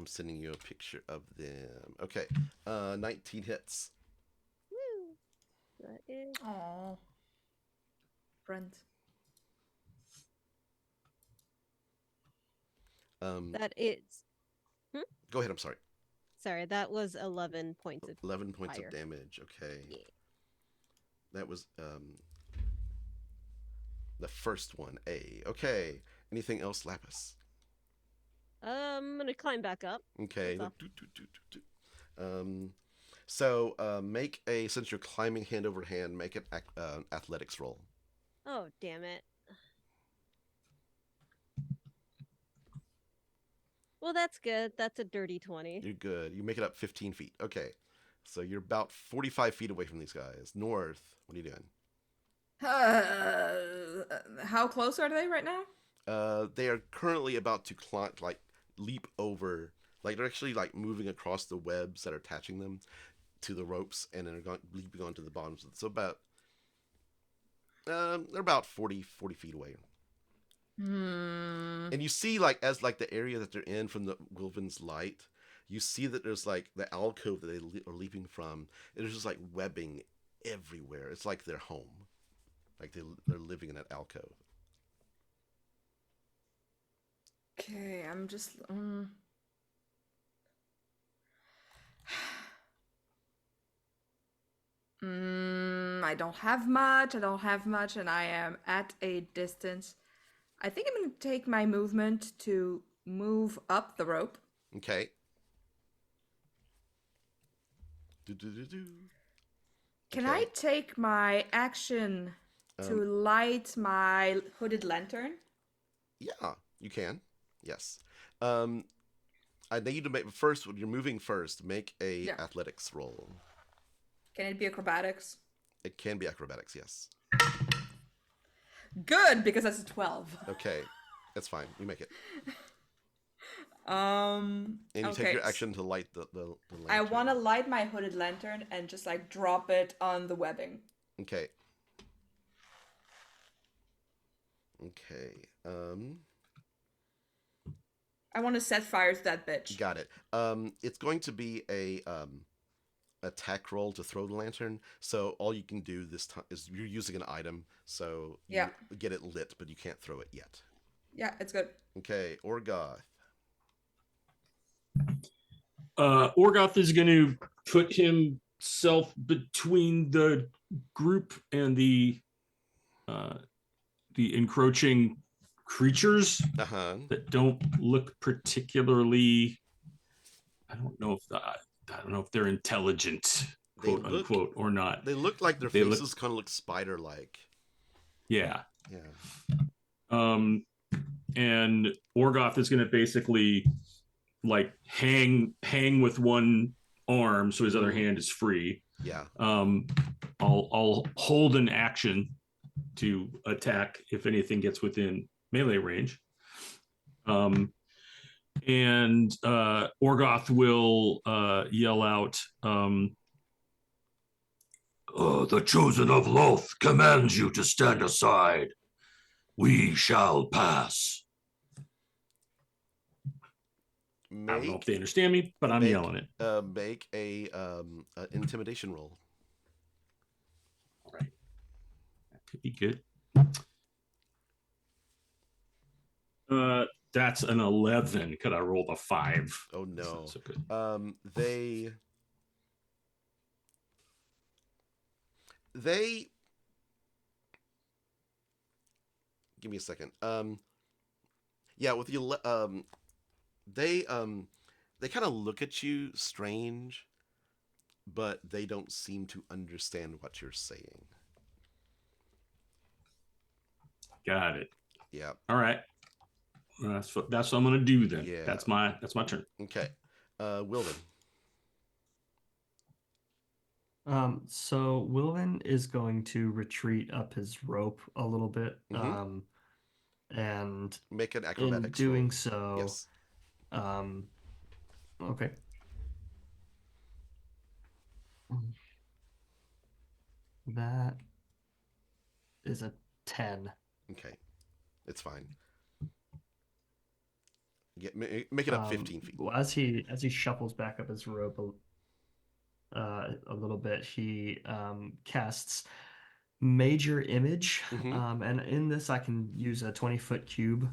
sending you a picture of them. Okay. 19 hits. Woo. That is. Aww. Friends. That is. Go ahead. I'm sorry. Sorry, that was 11 points of 11 points fire. of damage. Okay. Yeah. That was the first one. Okay. Anything else, Laphus? I'm gonna climb back up. Okay. That's So make a, since you're climbing hand over hand, make an athletics roll. Oh, damn it. Well, that's good. That's a dirty 20. You're good. You make it up 15 feet. Okay. So you're about 45 feet away from these guys. North, what are you doing? How close are they right now? They are currently about to leap over, like they're actually like moving across the webs that are attaching them to the ropes, and then they're leaping onto the bottoms. So about, they're about 40 feet away. And you see, like, as like the area that they're in from the Wilvan's light, you see that there's like the alcove that they are leaping from. There's just like webbing everywhere. It's like their home, like they're living in that alcove. Okay, I'm just. I don't have much, and I am at a distance. I think I'm gonna take my movement to move up the rope. Okay. Can Okay. I take my action to light my hooded lantern? Yeah, you can. Yes. I need you to make first, when you're moving first, make a athletics roll. Can it be acrobatics? It can be acrobatics, yes. Good, because that's a 12. Okay, that's fine. You make it. And And you take your action to light the lantern. I want to light my hooded lantern and just like drop it on the webbing. Okay. Okay. I want to set fire to that bitch. Got it. It's going to be a attack roll to throw the lantern. So all you can do this time is you're using an item, so you Yeah. get it lit, but you can't throw it yet. Yeah, it's good. Okay, Orgoth. Orgoth is going to put himself between the group and the encroaching creatures that don't look particularly. I don't know if they're intelligent, quote unquote, or not. They look like their faces kind of look spider-like. Yeah. Yeah. And Orgoth is going to basically like hang with one arm so his other hand is free. Yeah. I'll hold an action to attack if anything gets within melee range. And Orgoth will yell out, the chosen of Loth commands you to stand aside. We shall pass. I don't know if they understand me, but I'm yelling it. Make a intimidation roll. All right. That could be good. That's an 11. Could I roll the 5? Oh no. So good. They give me a second. Yeah, with you they kind of look at you strange, but they don't seem to understand what you're saying. Got it. Yeah. All right. That's what I'm gonna do then. Yeah. That's my turn. Okay. Wilvan. So Wilvan is going to retreat up his rope a little bit. And make an in acrobatics doing roll. so, Yes. Okay. That is a 10. Okay. It's fine. Make it up 15 feet. Well, as he shuffles back up his rope a little bit, he casts Major Image, and in this I can use a 20-foot cube.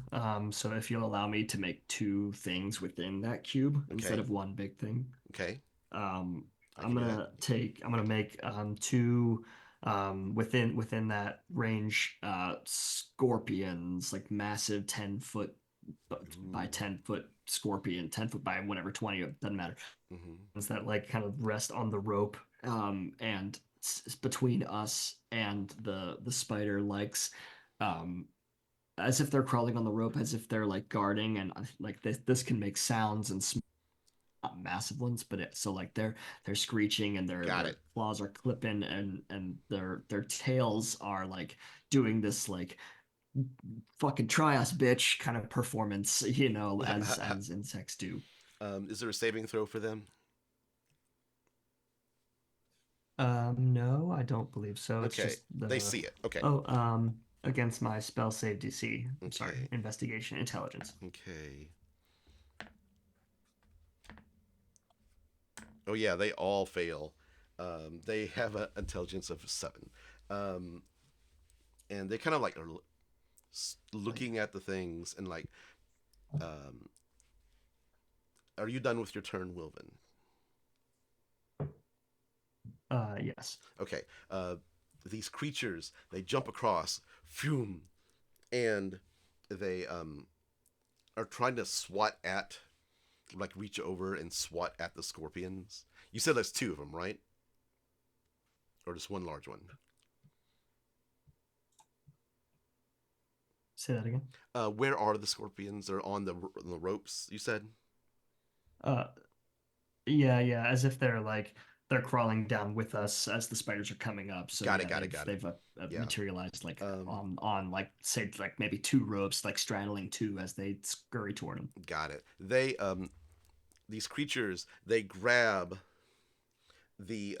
So if you'll allow me to make 2 things within that cube instead of one big thing. Okay. I'm gonna make 2 within that range scorpions, like massive 10-foot by 10-foot scorpion, 10-foot by whatever 20, it doesn't matter. It's that like kind of rest on the rope, and it's between us and the spider legs, as if they're crawling on the rope, as if they're like guarding, and like this can make sounds and not massive ones, but so like they're screeching and their claws are clipping, and their tails are like doing this like fucking try us bitch kind of performance, as insects do. Is there a saving throw for them? No, I don't believe so. It's okay. just They see it. Okay. Oh, against my spell save DC. I'm Okay. sorry, investigation, intelligence. Okay. Oh yeah, they all fail. They have an intelligence of 7, and they kind of like are looking at the things and like. Are you done with your turn, Wilvan? Yes. Okay. These creatures, they jump across, fume, and they are trying to swat at, like reach over and swat at the scorpions. You said there's 2 of them, right? Or just one large one? Say that again. Where are the scorpions? They're on the ropes, you said? Yeah, as if they're crawling down with us as the spiders are coming up. So got it. They've materialized like on like say like maybe 2 ropes, like straddling 2 as they scurry toward them. Got it. They these creatures, they grab the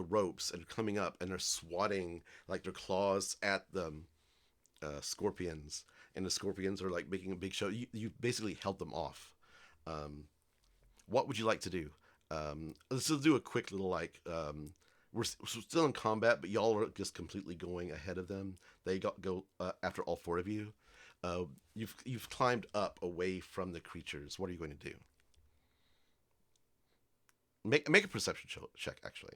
ropes and coming up, and they're swatting like their claws at the scorpions, and the scorpions are like making a big show. You basically held them off. What would you like to do? Let's just do a quick little we're still in combat, but y'all are just completely going ahead of them. They go after all four of you. You've climbed up away from the creatures. What are you going to do? Make a perception check, actually.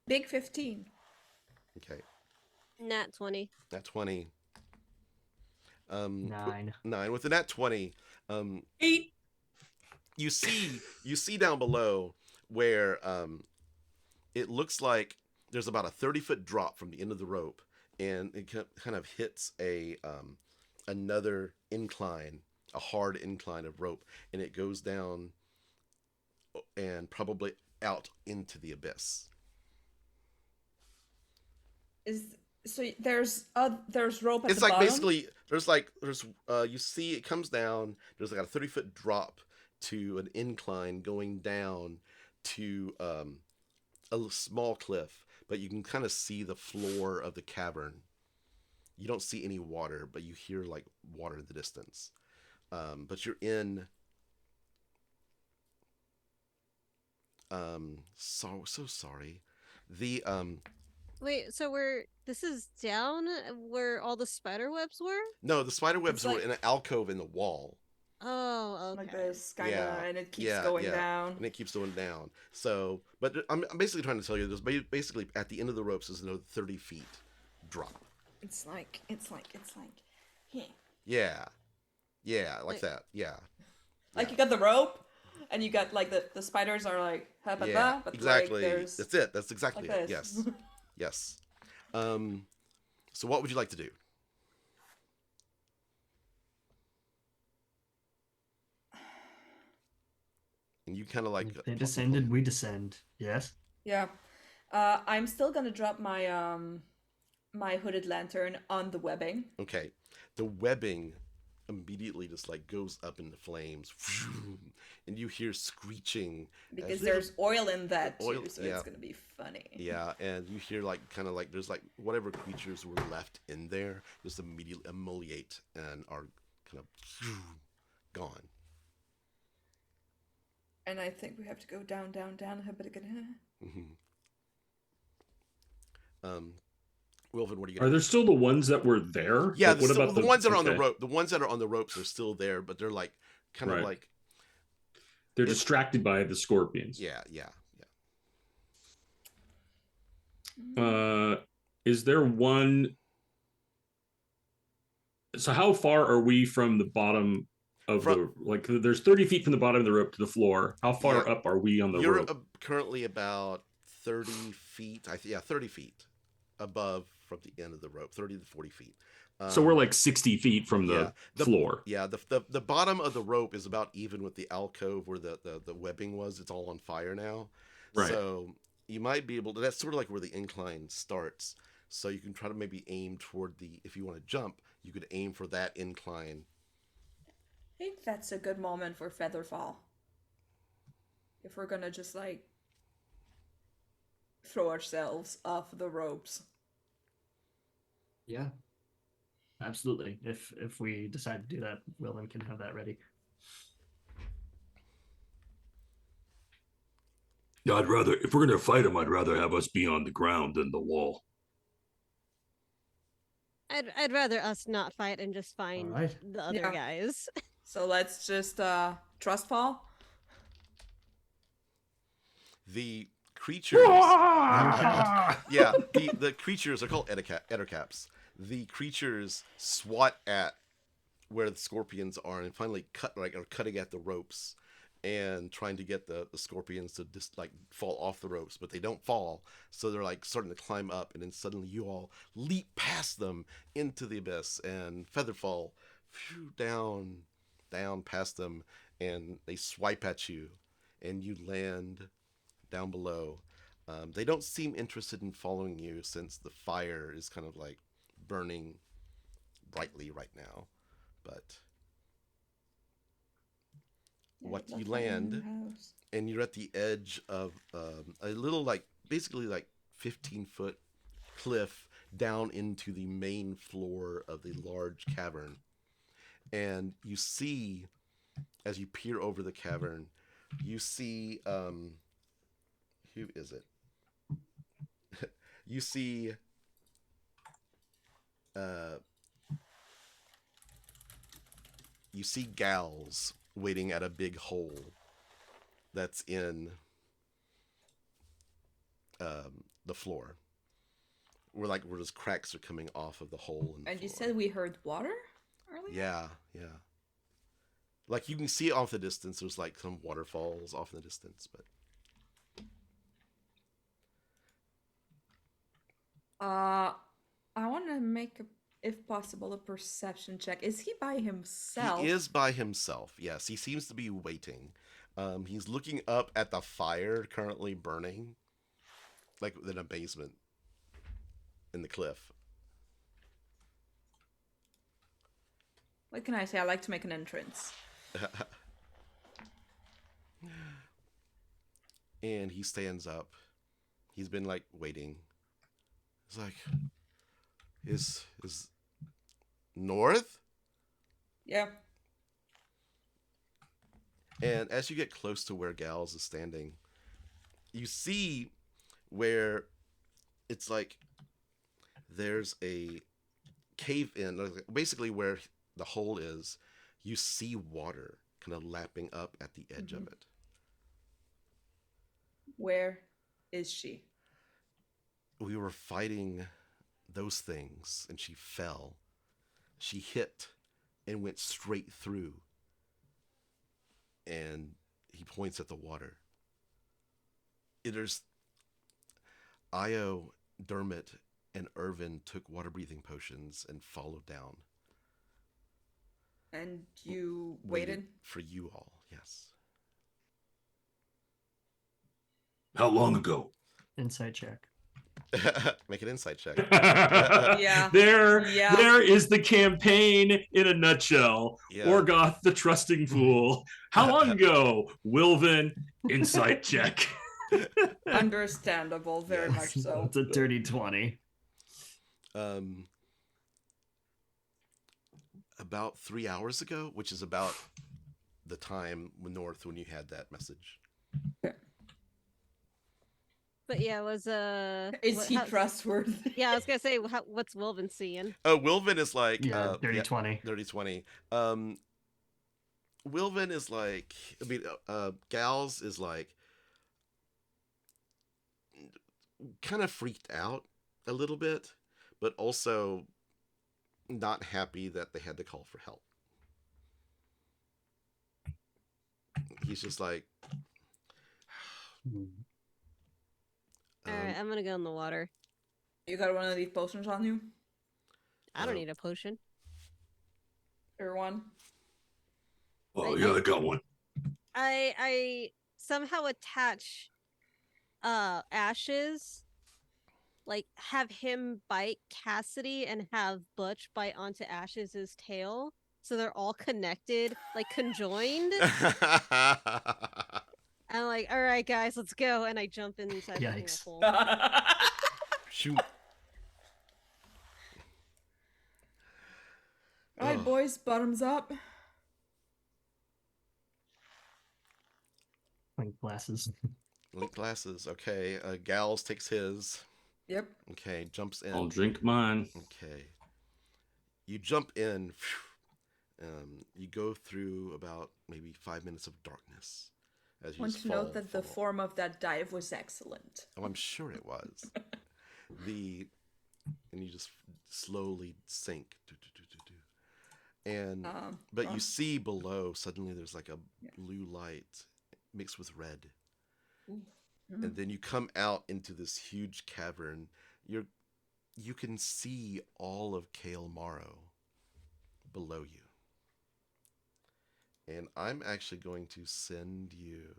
Big 15. Okay. Nat 20. Nat 20. 9. 9 with the nat 20. 8. You see down below where it looks like there's about a 30-foot drop from the end of the rope, and it kind of hits another incline, a hard incline of rope, and it goes down and probably out into the abyss. There's rope at It's the like bottom? basically there's you see it comes down. There's like a 30-foot drop to an incline going down to a small cliff, but you can kind of see the floor of the cavern. You don't see any water, but you hear like water in the distance. But you're in. So sorry. The Wait, so this is down where all the spider webs were? No, the spider webs It's were like- in an alcove in the wall. Oh, okay. Like this, kind of, Yeah, and it keeps going down. And it keeps going down. So, but I'm basically trying to tell you, there's basically at the end of the ropes is another 30 feet drop. It's like, yeah. Yeah, like Like- that. Yeah. Like you got the rope, and you got like the spiders are like, ha, ba, Yeah, ba, but exactly. like there's That's it. That's exactly like it. this. Yes. Yes. So what would you like to do? And you kind of like They descended, we descend. Yes. Yeah. I'm still gonna drop my my hooded lantern on the webbing. Okay, the webbing immediately just like goes up into flames, and you hear screeching Because as- there's oil in that Oil, too, so yeah. it's gonna be funny. Yeah, and you hear like kind of like there's like whatever creatures were left in there just immediately emoliate and are kind of gone. And I think we have to go down, down, down a bit again. Wilvan, what are you Are gonna there still the ones that were there? Yeah, Like, what about the ones that are on the okay. rope? The ones that are on the ropes are still there, but they're like kind of Right. like They're distracted by the scorpions. yeah. Is there one? So how far are we from the bottom of the like? There's 30 feet from the bottom of the rope to the floor. How far Yeah. up are we on the You're rope? currently about 30 feet. 30 feet above from the end of the rope, 30 to 40 feet. So we're like 60 feet from the floor. Yeah, the bottom of the rope is about even with the alcove where the webbing was. It's all on fire now. Right. So you might be able to, that's sort of like where the incline starts. So you can try to maybe aim toward if you want to jump, you could aim for that incline. I think that's a good moment for Featherfall. If we're gonna just like throw ourselves off the ropes. Yeah. Absolutely. If we decide to do that, Wilvan can have that ready. Yeah, if we're gonna fight him, I'd rather have us be on the ground than the wall. I'd rather us not fight and just find right. the other Yeah. guys. So let's just trust fall. The creatures, yeah, the creatures are called ettercaps. The creatures swat at where the scorpions are and finally are cutting at the ropes and trying to get the scorpions to just like fall off the ropes, but they don't fall. So they're like starting to climb up, and then suddenly you all leap past them into the abyss, and Featherfall down past them, and they swipe at you, and you land down below. They don't seem interested in following you since the fire is kind of like burning brightly right now. But you land, and you're at the edge of a little like basically like 15-foot cliff down into the main floor of the large cavern. And you see, as you peer over the cavern, you see, who is it? You see, gals waiting at a big hole that's in the floor. Where those cracks are coming off of the hole in the And you floor. said we heard water earlier? Yeah. Like you can see it off the distance. There's like some waterfalls off in the distance, but I want to make, if possible, a perception check. Is he by himself? he is by himself. Yes, he seems to be waiting. He's looking up at the fire currently burning, like in a basement in the cliff. What can I say? I like to make an entrance. And he stands up. He's been like waiting. He's like, is north? Yeah. And as you get close to where Gals is standing, you see where it's like there's a cave in, basically where the hole is. You see water kind of lapping up at the edge of it. Where is she? We were fighting those things and she fell. She hit and went straight through. And he points at the water. There's Io, Dermot, and Irvin took water breathing potions and followed down. And you waited? For you all, yes. How long ago? Insight check. Make an insight check. Yeah. There is the campaign in a nutshell. Yeah. Orgoth, the trusting fool. How long ago? Wilvan, insight check. Understandable, very Yes. much so. It's a dirty 20. About 3 hours ago, which is about the time north when you had that message. But yeah, was Is he trustworthy? Yeah, I was gonna say, what's Wilvan seeing? Oh, Wilvan is like Dirty 20. Dirty 20. Wilvan is like, I mean, Gals is like kind of freaked out a little bit, but also not happy that they had to call for help. He's just like, All right, I'm gonna go in the water. You got one of these potions on you? I don't need a potion. Or one? Oh, yeah, I got one. I somehow attach Ashes, like have him bite Cassidy and have Butch bite onto Ashes' tail, so they're all connected, like conjoined. I'm like, all right, guys, let's go, and I jump inside the Yikes. pool. shoot. Alright, boys, bottoms up. Like glasses. Link glasses. Okay. Gals takes his. Yep. Okay. Jumps in. I'll drink mine. Okay. You jump in. You go through about maybe 5 minutes of darkness. As you Want just to fall, note that the fall. form of that dive was excellent. Oh, I'm sure it was. And you just slowly sink. And but you see below, suddenly there's like a blue light mixed with red. And then you come out into this huge cavern. You can see all of Kael Morrow below you. And I'm actually going to send you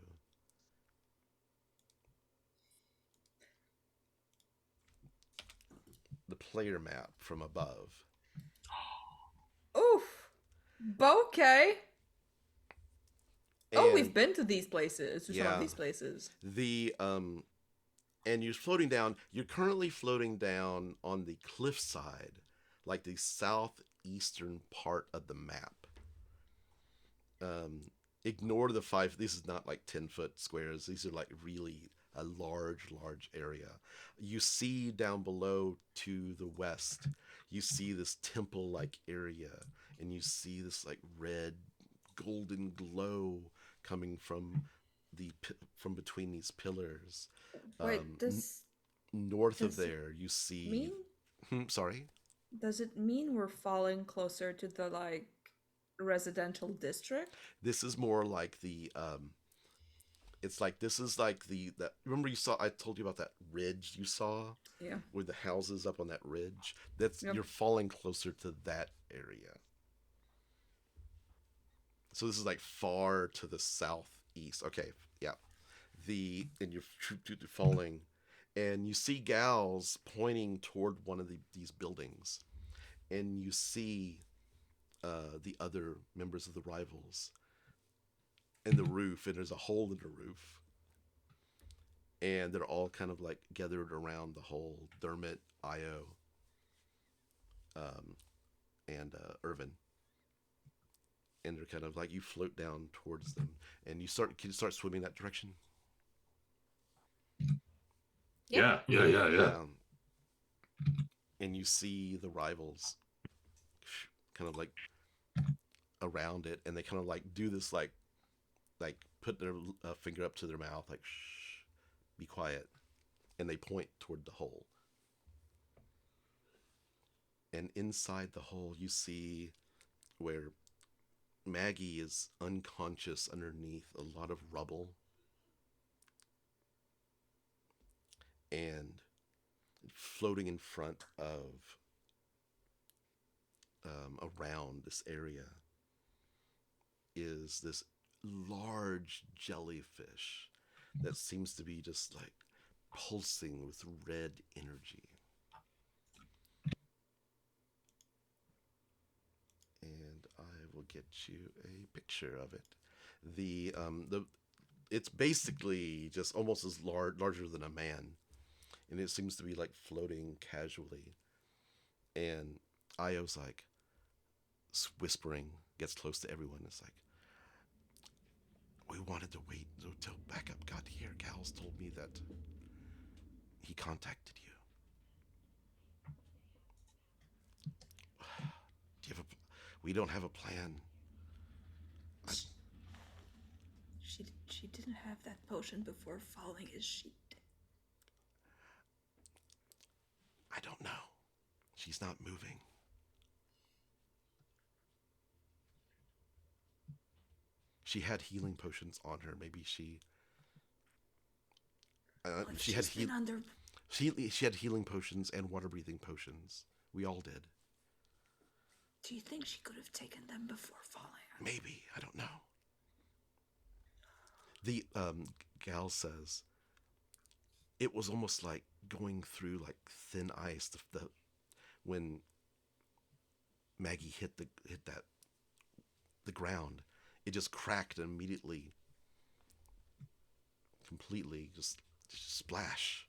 the player map from above. Oof. Bokeh. Oh, And we've been to these places. To some Yeah. of these places. And you're floating down. You're currently floating down on the cliffside, like the southeastern part of the map. ignore the 5. This is not like 10-foot squares. These are like really a large area. You see down below to the west, you see this temple-like area, and you see this like red golden glow coming from between these pillars. Wait, North of does it there, you see. mean? Sorry. Does it mean we're falling closer to the like residential district? This is more like the. It's like this is like that. Remember I told you about that ridge you saw. Yeah. With the houses up on that ridge. That's Yep. You're falling closer to that area. So this is like far to the southeast. Okay, yeah. And you're falling, and you see gals pointing toward one of these buildings, and you see the other members of the rivals in the roof, and there's a hole in the roof, and they're all kind of like gathered around the hole. Dermot, Io, and Irvin. And they're kind of like, you float down towards them, and you start swimming that direction. Yeah. And you see the rivals kind of like around it, and they kind of like do this like put their finger up to their mouth, like, shh, be quiet, and they point toward the hole. And inside the hole, you see where Maggie is unconscious underneath a lot of rubble. And floating in front of, around this area, is this large jellyfish that seems to be just like pulsing with red energy. And I will get you a picture of it. It's basically just almost as larger than a man, and it seems to be like floating casually. And Io's like whispering, gets close to everyone. It's like, we wanted to wait until backup got here. Gals told me that he contacted you. We don't have a plan. She didn't have that potion before falling, is she? I don't know. She's not moving. She had healing potions on her. Maybe she she had she had healing potions and water breathing potions. We all did. Do you think she could have taken them before falling? Maybe. I don't know. The gal says it was almost like going through like thin ice. When Maggie hit the ground, it just cracked and immediately, completely, just splash.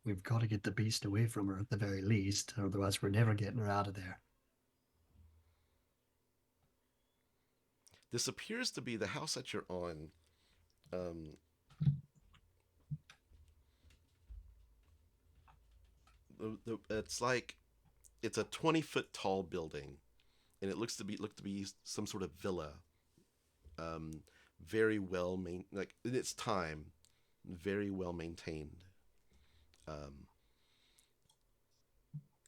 We've got to get the beast away from her at the very least, otherwise we're never getting her out of there. This appears to be the house that you're on. It's a 20-foot tall building, and it looks to be some sort of villa. Very well like in its time, very well maintained.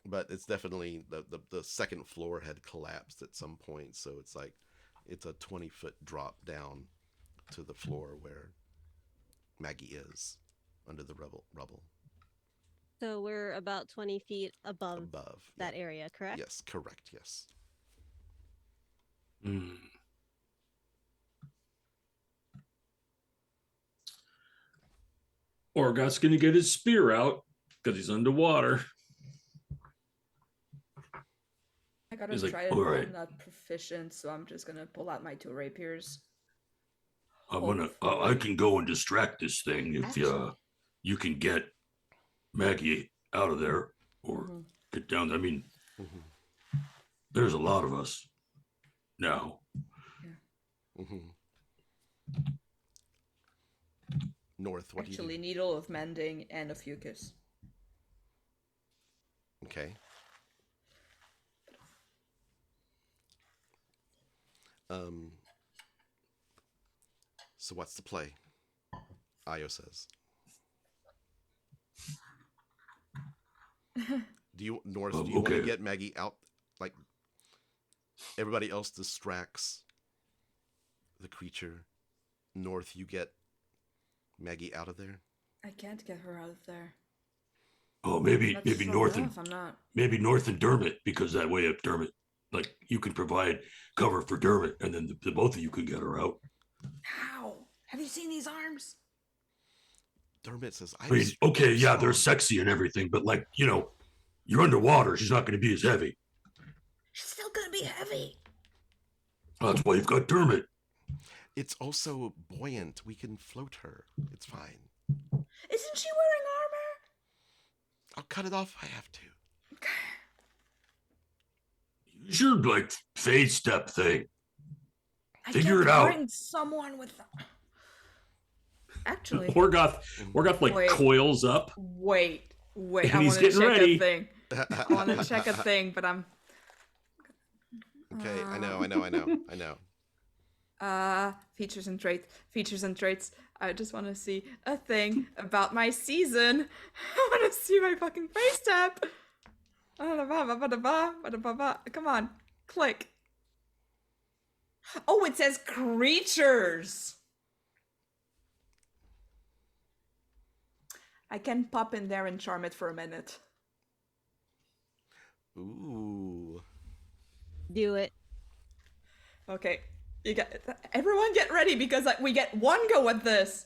But it's definitely the second floor had collapsed at some point, so it's a 20-foot drop down to the floor where Maggie is under the rubble. So we're about 20 feet above that yeah. area, correct? Yes, correct, yes. Orgoth's gonna get his spear out because he's underwater. I gotta He's like, try it. "All right." I'm not proficient, so I'm just gonna pull out my 2 rapiers. I can go and distract this thing if Actually, you can get Maggie out of there or get down there. I mean, Mhm. there's a lot of us now. Mhm. North, what do Actually, you do? needle of mending and a fucus. Okay. So what's the play? Io says. Do you North? Do you want to Okay. get Maggie out? Like everybody else distracts the creature. North, you get Maggie out of there. I can't get her out of there. Oh, maybe Not maybe strong North enough, and I'm not. maybe North and Dermot, because that way if Dermot, like, you can provide cover for Dermot, and then the both of you can get her out. How? Have you seen these arms? Dermot says, I mean, okay, yeah, they're sexy and everything, but like, you know, you're underwater. She's not going to be as heavy. She's still gonna be heavy. That's why you've got Dermot. It's also buoyant. We can float her. It's fine. Isn't she wearing armor? I'll cut it off if I have to. Use your like phase step thing. I Figure can't it out. bring someone with. Actually, Orgoth like Wait. coils up. wait. And I he's want to getting check ready. a thing. I want to check a thing, but I'm. Okay, I know. Features and traits. I just want to see a thing about my season. I want to see my fucking face tap. Come on, click. Oh, it says creatures. I can pop in there and charm it for a minute. Ooh. Do it. Okay, everyone get ready because we get one go at this.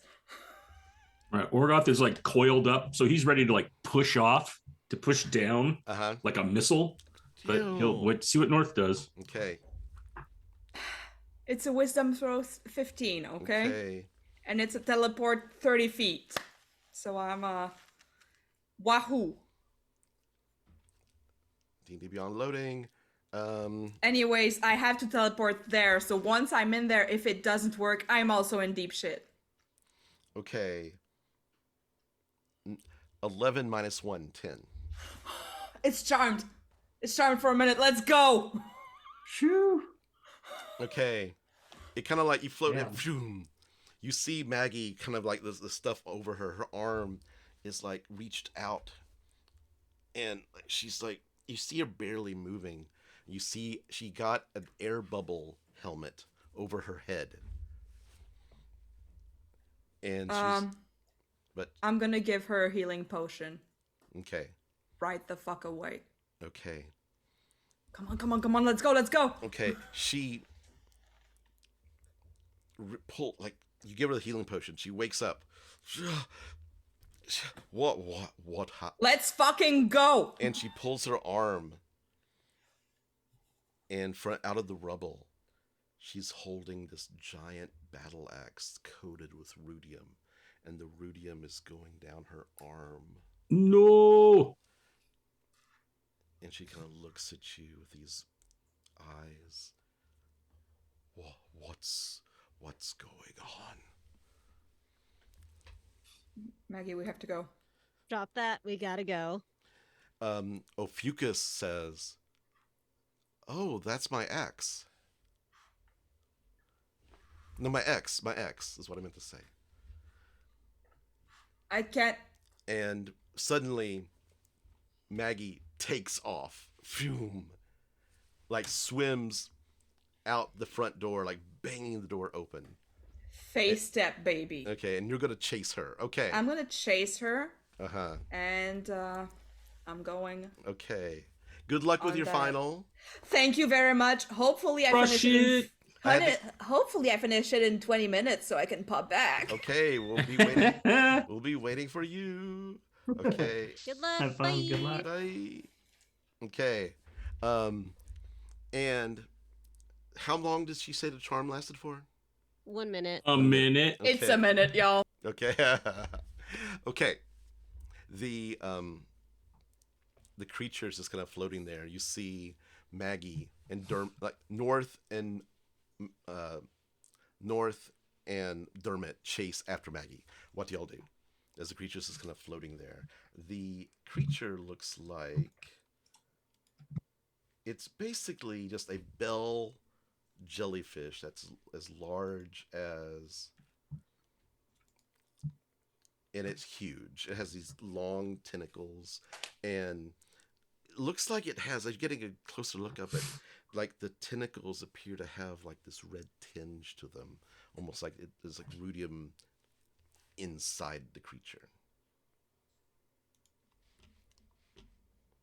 Right, Orgoth is like coiled up, so he's ready to like push down Uh-huh. like a missile. But he'll see what North does. Okay. It's a wisdom throw 15, okay? Okay. And it's a teleport 30 feet. So I'm wahoo. D&D Beyond loading. Anyways, I have to teleport there. So once I'm in there, if it doesn't work, I'm also in deep shit. Okay. 11 minus 1, 10. It's charmed. It's charmed for a minute. Let's go. Shoo. Okay. It kind of like you float Yeah. in. Phew. You see Maggie kind of like the stuff over her. Her arm is like reached out. And she's like, you see her barely moving. You see she got an air bubble helmet over her head. And she's... But... I'm gonna give her a healing potion. Okay. Right the fuck away. Okay. Come on, let's go. Okay, she like you give her the healing potion. She wakes up. What? Let's fucking go. And she pulls her arm, and out of the rubble, she's holding this giant battle axe coated with rudium, and the rudium is going down her arm. No. And she kind of looks at you with these eyes. What's going on? Maggie, we have to go. Drop that. We gotta go. Ophucus says, "Oh, that's my ex." No, my ex is what I meant to say. I can't. And suddenly, Maggie takes off, phew, like swims out the front door, like banging the door open. Face step, baby. Okay, and you're gonna chase her. Okay. I'm gonna chase her. Uh-huh. And I'm going. Okay. Good luck with On your that. final. Thank you very much. Hopefully I Crush finish it. it. Hopefully I finish it in 20 minutes so I can pop back. Okay, we'll be waiting. We'll be waiting for you. Okay. Good luck. Have fun. Bye. Good luck. Bye. Okay. And how long did she say the charm lasted for? 1 minute. A minute. It's Okay. a minute, y'all. Okay. Okay. The the creature's just kind of floating there. You see Maggie and like North and Dermot chase after Maggie. What do y'all do? As the creature's just kind of floating there. The creature looks like it's basically just a bell jellyfish that's as large as, and it's huge. It has these long tentacles, and it looks like it has, I'm getting a closer look of it, like the tentacles appear to have like this red tinge to them, almost like there's like rudium inside the creature.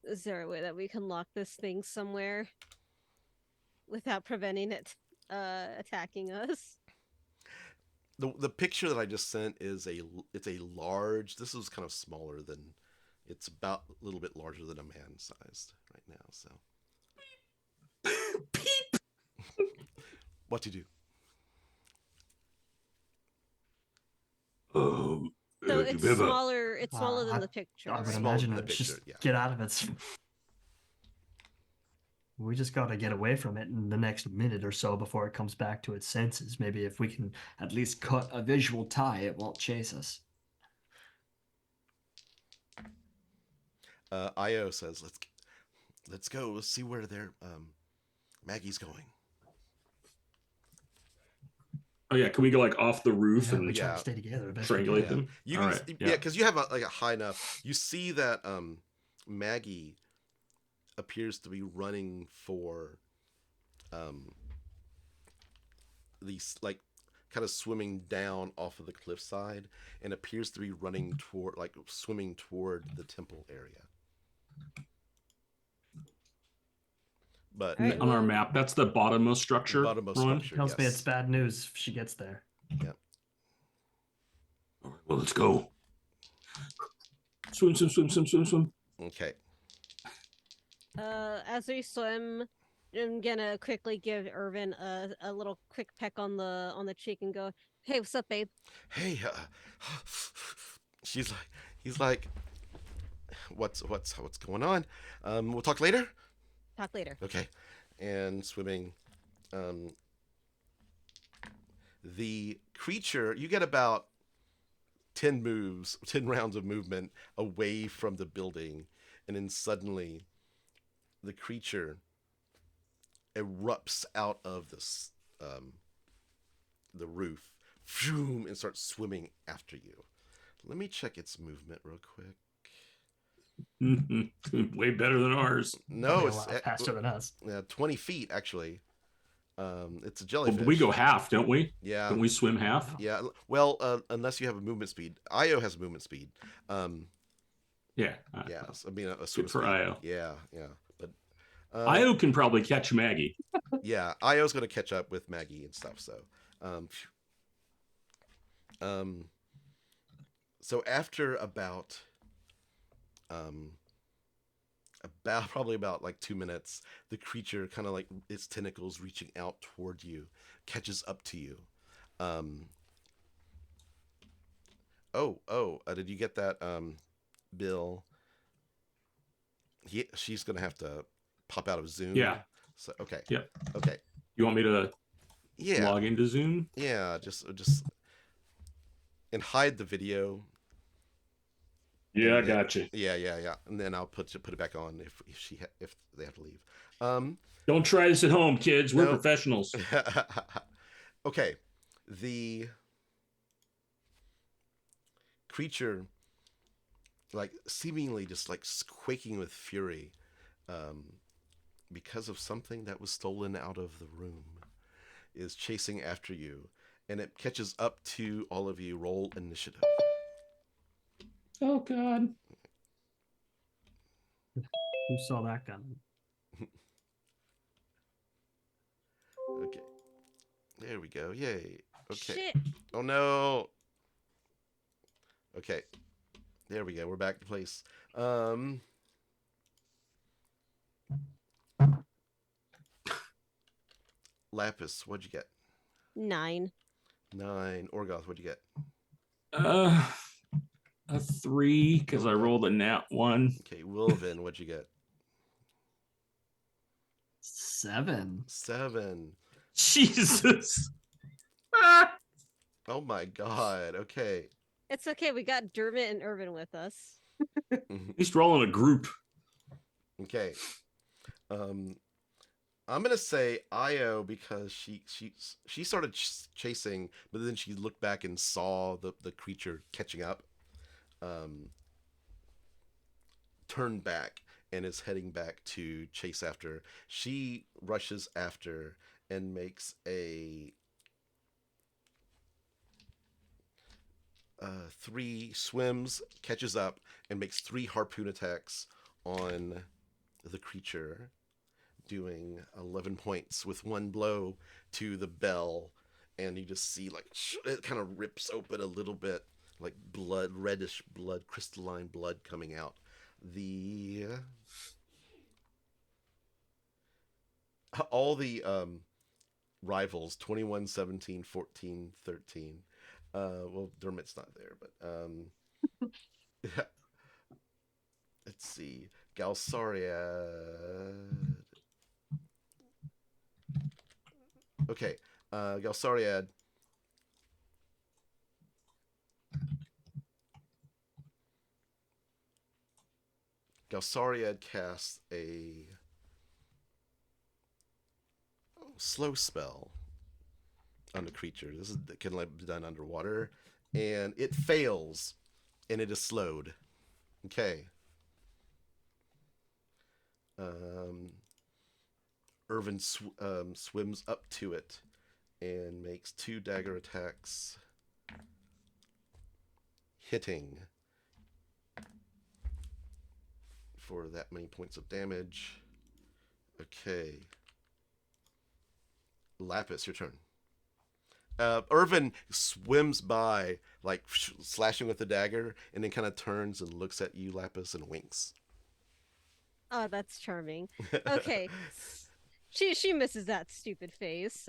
Is there a way that we can lock this thing somewhere without preventing it attacking us? The picture that I just sent is it's a large. This is kind of smaller than. It's about a little bit larger than a man sized right now. So. Peep. What to do? So it's smaller. It's smaller than the picture. I would right? imagine than the it's just picture, yeah. get out of it. We just got to get away from it in the next minute or so before it comes back to its senses. Maybe if we can at least cut a visual tie, it won't chase us. Io says, "Let's go. Let's see where Maggie's going." Oh yeah, can we go like off the roof Yeah, and we try to stay together. triangulate them? You All can, right, yeah, because you have a high enough. You see that Maggie appears to be running for these, like, kind of swimming down off of the cliffside, and appears to be running toward, like, swimming toward the temple area. But All right, on our well- map, that's the bottommost structure. bottommost Rowan? structure, Tells me yes. it's bad news if she gets there. Yeah. All right, well, let's go. Swim, swim, swim, swim, swim, swim. Okay. As we swim, I'm gonna quickly give Irvin a little quick peck on the cheek and go, "Hey, what's up, babe?" Hey, he's like, what's going on? We'll talk later. Talk later. Okay. And swimming, the creature, you get about 10 rounds of movement away from the building, and then suddenly the creature erupts out of this the roof, and starts swimming after you. Let me check its movement real quick. Way better than ours. No, Probably a it's lot faster than us. 20 feet actually. It's a Well, jellyfish. but we go half, don't we? Yeah. Don't we swim half? Yeah. Well, unless you have a movement speed. Io has movement speed. Yeah. Yeah. I mean, a swim Good for speed. Io. Yeah. Yeah. But Io can probably catch Maggie. yeah, Io's gonna catch up with Maggie and stuff. So, so after about probably about like 2 minutes, the creature kind of like its tentacles reaching out toward you, catches up to you. Did you get that, Bill? She's gonna have to pop out of Zoom. Yeah. So okay. Yep. Okay. You want me to Yeah. log into Zoom? Yeah. Just and hide the video. Yeah, I And- got you. Yeah. And then I'll put it back on if they have to leave. Don't try this at home, kids. We're No. professionals. Okay. The creature, like, seemingly just like quaking with fury, because of something that was stolen out of the room, is chasing after you, and it catches up to all of you. Roll initiative. Oh God. Who saw that coming? Okay. There we go. Yay. Okay. Shit. Oh no. Okay. There we go. We're back to place. Laphus, what'd you get? 9. 9. Orgoth, what'd you get? A 3 because I rolled a nat 1. Okay, Wilvan, what'd you get? 7. 7. Jesus. Ah! Oh my god. Okay. It's okay. We got Dermot and Irvin with us. At least we're all in a group. Okay. I'm gonna say Io because she started chasing, but then she looked back and saw the creature catching up. Turned back and is heading back to chase after. She rushes after and makes a 3 swims, catches up, and makes 3 harpoon attacks on the creature, doing 11 points with 1 blow to the bell. And you just see like it kind of rips open a little bit, like blood, reddish blood, crystalline blood coming out. All the rivals 21, 17, 14, 13. Well, Dermot's not there, but yeah. Let's see. Galsariad. Okay. Galsariad. Galsariad casts a slow spell on the creature. This can be done underwater, and it fails, and it is slowed. Okay. Irvin swims up to it and makes 2 dagger attacks, hitting for that many points of damage. Okay. Laphus, your turn. Irvin swims by, like slashing with the dagger, and then kind of turns and looks at you, Laphus, and winks. Oh, that's charming. Okay. She misses that stupid face.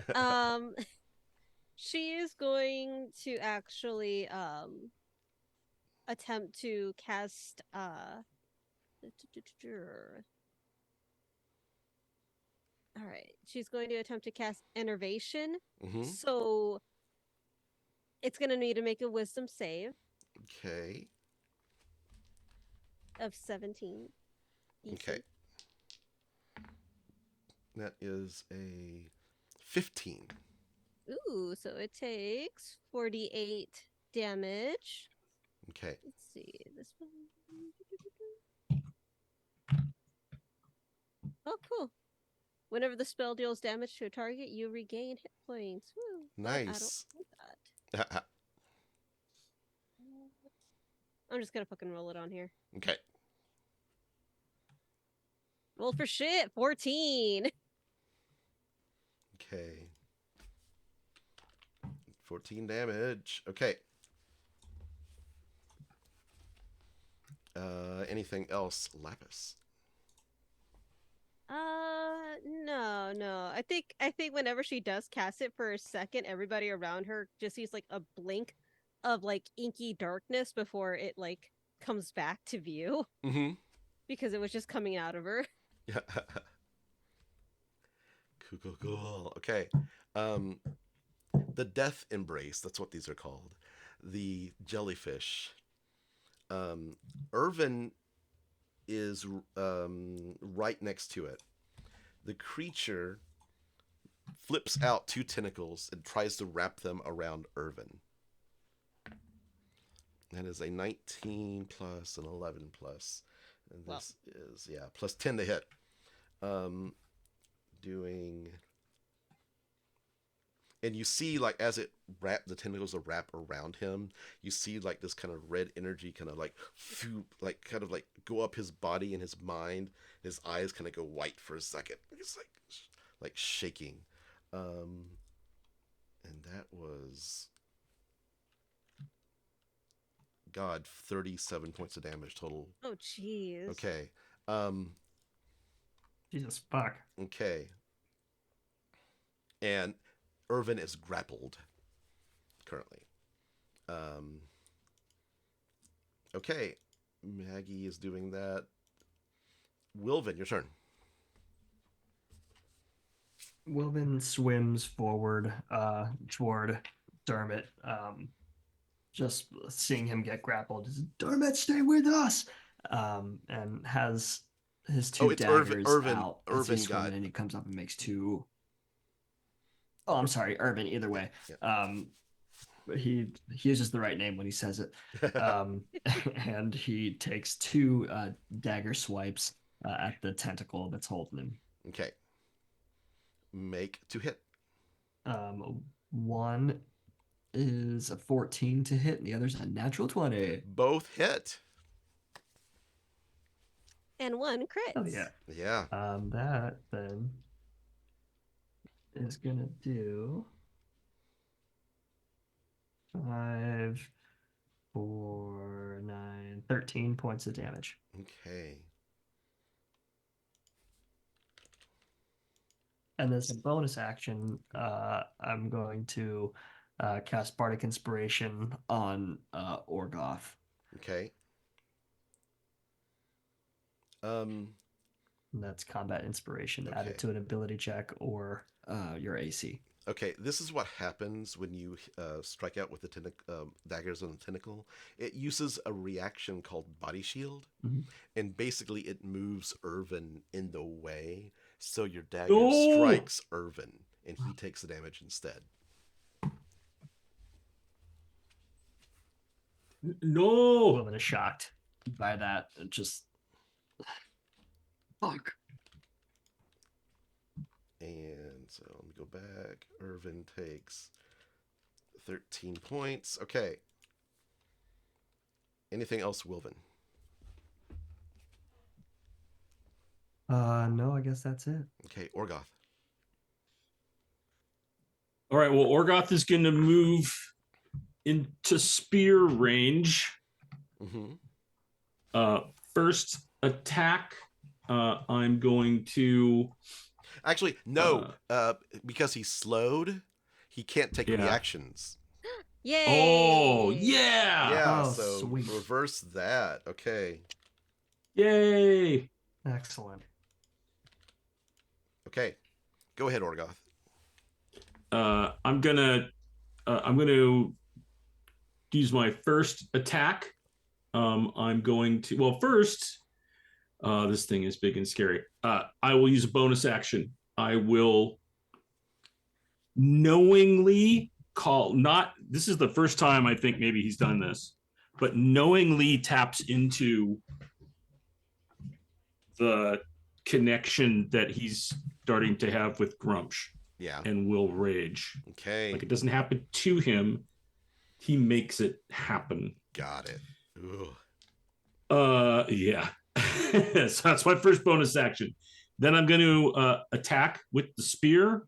She is going to actually attempt to cast all right. She's going to attempt to cast Enervation. Mm-hmm. So it's going to need to make a wisdom save Okay. of 17. DC. Okay. That is a 15. Ooh, so it takes 48 damage. Okay. Let's see. This one. Oh, cool. Whenever the spell deals damage to a target, you regain hit points. Woo. Nice. I don't like that. I'm just gonna fucking roll it on here. Okay. Roll for shit. 14. Okay. 14 damage. Okay. Anything else, Laphus? No. I think whenever she does cast it for a second, everybody around her just sees like a blink of like inky darkness before it like comes back to view. Mm-hmm. Because it was just coming out of her. Yeah. Cool. Okay. The Death Embrace, that's what these are called. The jellyfish. Irvin is right next to it. The creature flips out 2 tentacles and tries to wrap them around Irvin. That is a 19 plus an 11 plus. And this is, plus 10 to hit. And you see, like, as the tentacles wrap around him, you see, like, this kind of red energy kind of, like, go up his body and his mind. His eyes kind of go white for a second. It's, like shaking. And that was, 37 points of damage total. Oh, jeez. Okay. Jesus fuck. Okay. And Irvin is grappled currently. Okay, Maggie is doing that. Wilvan, your turn. Wilvan swims forward toward Dermot. Just seeing him get grappled. Dermot, stay with us! And has his two it's daggers Irvin. out as Irvin he's got. swimming, and he comes up and makes two. Oh, I'm sorry, Irvin. Either way, Yeah. But he uses the right name when he says it. And he takes two dagger swipes at the tentacle that's holding him. Okay. Make to hit. One is a 14 to hit, and the other's a natural 20. Both hit. And one crit. Oh yeah. Yeah. That then is gonna do 5, 4, 9, 13 points of damage. Okay. And as a bonus action, I'm going to cast Bardic Inspiration on Orgoth. Okay. And that's combat inspiration added to an ability check or your AC. Okay, this is what happens when you strike out with the daggers on the tentacle. It uses a reaction called Body Shield, and basically it moves Irvin in the way, so your dagger strikes Irvin, and he takes the damage instead. No. Wilvan is shocked by that. Just fuck. And so let me go back. Irvin takes 13 points. Okay. Anything else, Wilvan? No, I guess that's it. Okay, Orgoth. All right. Well, Orgoth is going to move into spear range. First attack. I'm going to. Actually, no. Because he's slowed, he can't take reactions. Yay! Oh, yeah. Yeah, Oh, so sweet. reverse that. Okay. Yay. Excellent. Okay. Go ahead, Orgoth. I'm gonna use my first attack. I'm going to. Well, first, this thing is big and scary. I will use a bonus action. I will knowingly call. Not. This is the first time I think maybe he's done this, but knowingly taps into the connection that he's starting to have with Grumsh. Yeah. And will rage. Okay. Like it doesn't happen to him. He makes it happen. Got it. Yeah. So that's my first bonus action. Then I'm going to attack with the spear.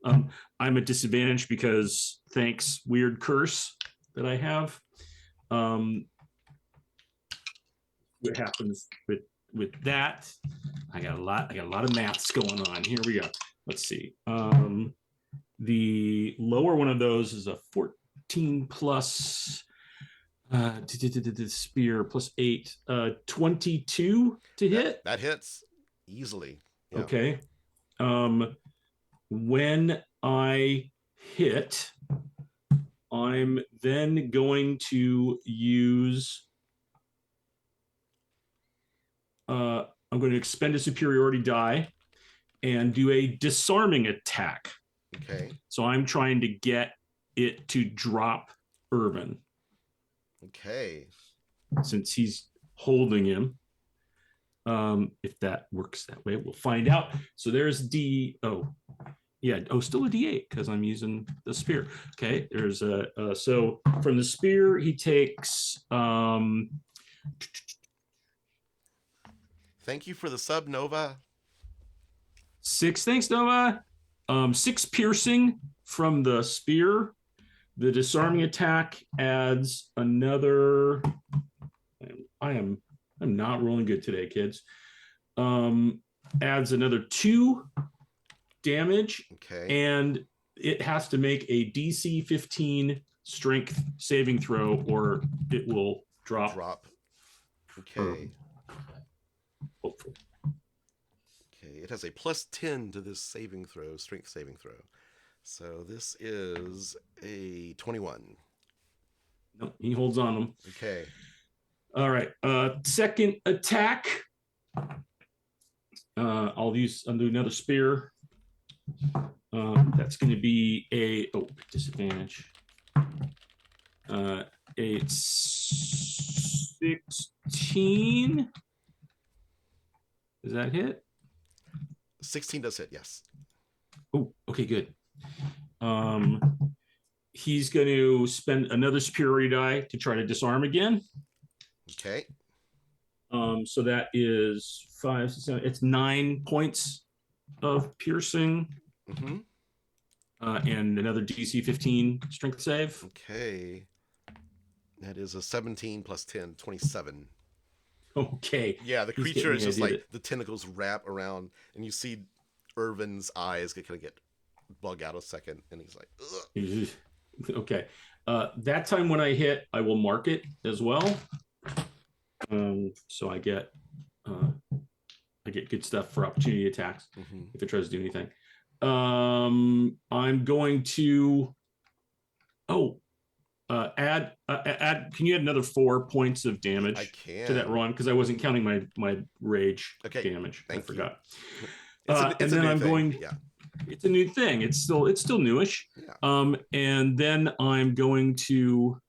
I'm at disadvantage because thanks weird curse that I have. What happens with that? I got a lot of maths going on. Here we go. Let's see. The lower one of those is a 14 plus spear plus 8, 22 to hit. That hits easily. Yeah. Okay. When I hit, I'm then going to use. I'm going to expend a superiority die and do a disarming attack. Okay. So I'm trying to get it to drop Irvin. Okay. Since he's holding him. If that works that way, we'll find out. So there's still a D8 because I'm using the spear. Okay, there's so from the spear he takes Thank you for the sub, Nova. 6. Thanks, Nova. 6 piercing from the spear. The disarming attack adds another. I'm not rolling good today, kids. Adds another 2 damage. Okay. And it has to make a DC 15 strength saving throw, or it will drop Okay. Hopefully. Okay. It has a +10 to this saving throw, strength saving throw. So this is a 21. No, he holds on them. Okay. All right. Second attack. I'll do another spear. That's going to be a disadvantage. It's 16. Does that hit? 16 does hit, yes. Oh, okay, good. He's going to spend another superiority die to try to disarm again. Okay. So that is 5, 6, 7. It's 9 points of piercing. Mm-hmm. And another DC 15 strength save. Okay. That is a 17 + 10, 27. Okay. Yeah, the He's creature getting is the just idea like the tentacles wrap around, and you see Irvin's eyes kind of get bug out a second, and he's like, ugh. Okay. That time when I hit, I will mark it as well. So I get good stuff for opportunity attacks if it tries to do anything. I'm going to add. Can you add another 4 points of damage I can. to that run? Because I wasn't counting my rage damage. I Thank you. forgot. It's and a then new I'm thing. going. Yeah. It's a new thing. It's still newish. Yeah. And then I'm going to.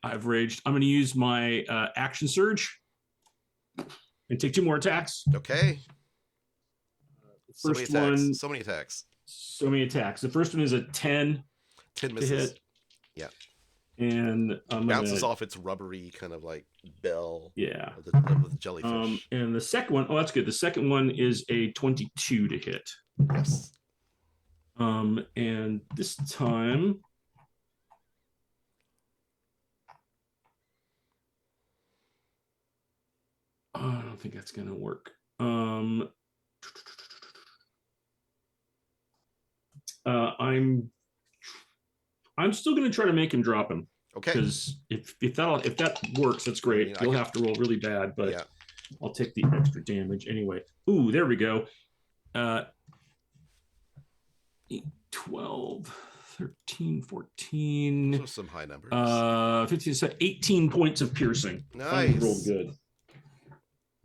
I've raged. I'm going to use my action surge and take 2 more attacks. Okay. So many First attacks. one. So many attacks. So many attacks. The first one is a 10. 10 to misses. hit. Yeah. And bounces off its rubbery kind of like bell. Yeah. With the jellyfish. And the second one, that's good. The second one is a 22 to hit. Yes. And this time. I don't think that's gonna work. I'm still gonna try to make him drop him. Okay. Because if that works, that's great. I mean, You'll have to roll really bad, but yeah. I'll take the extra damage anyway. Ooh, there we go. 12, 13, 14. Those are some high numbers. 15, so 18 points of piercing. Nice. Rolled good.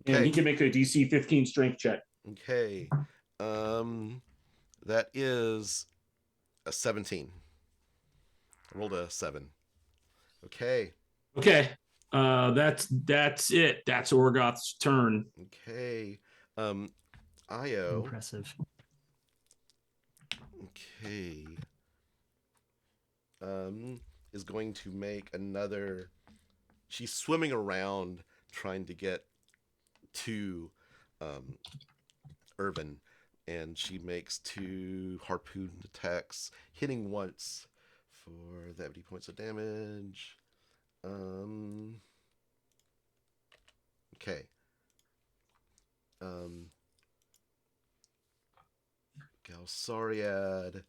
Okay. And he can make a DC 15 strength check. Okay. That is a 17. I rolled a 7. Okay. Okay. That's it. That's Orgoth's turn. Okay. Io. Impressive. Okay. Is going to make another. She's swimming around trying to get to Irvin, and she makes 2 harpoon attacks, hitting once for 70 points of damage. Okay. Galsariad.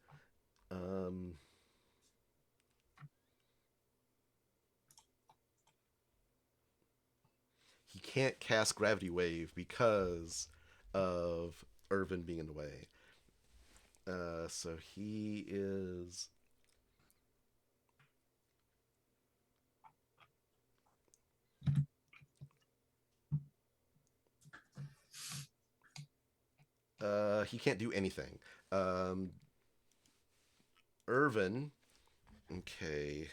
He can't cast Gravity Wave because of Irvin being in the way. So he is. He can't do anything. Irvin. Okay.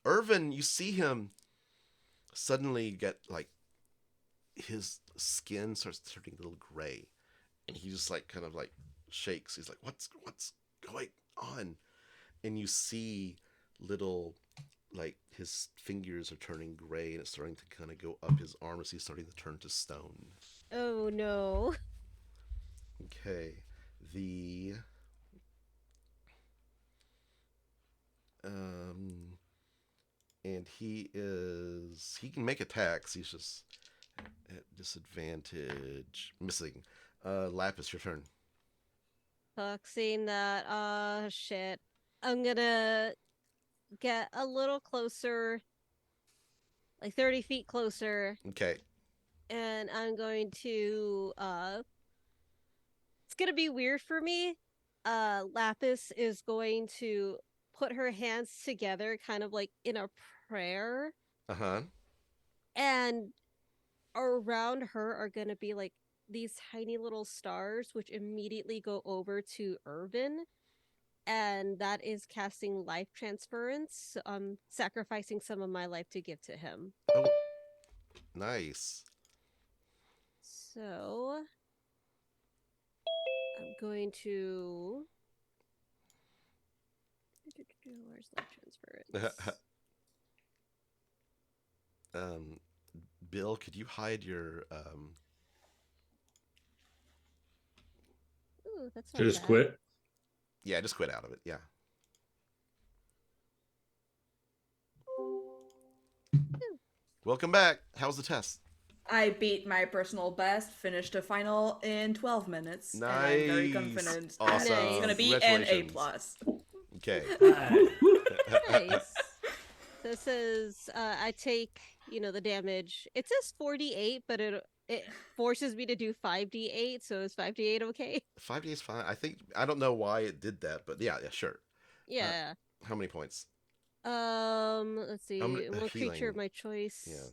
Irvin, you see him suddenly get like his skin starts turning a little gray, and he just like kind of like shakes. He's like, "What's going on?" And you see little like his fingers are turning gray, and it's starting to kind of go up his arm as he's starting to turn to stone. Oh no. Okay. And he can make attacks. He's just at disadvantage, missing. Laphus, your turn. Fuck, seeing that. Shit. I'm gonna get a little closer, like 30 feet closer, Okay. and I'm going to it's gonna be weird for me. Laphus is going to put her hands together, kind of like in a prayer, Uh-huh. and around her are gonna be like these tiny little stars, which immediately go over to Irvin, and that is casting life transference. Sacrificing some of my life to give to him. Oh, nice. So I'm going to. Where's life transference? Bill, could you hide your Ooh, that's not So just bad. quit. Yeah, just quit out of it. Yeah. Welcome back. How was the test? I beat my personal best, finished a final in 12 minutes, and I'm very Nice. confident Awesome. that it's going to be an A+. Congratulations. Okay. Nice. So it says I take, the damage. It says 48, but it forces me to do 5d8, so is 5d8 okay? 5D is fine. I don't know why it did that, but yeah, sure. Yeah. How many points? Let's see. many- One creature healing. of my choice. Yeah.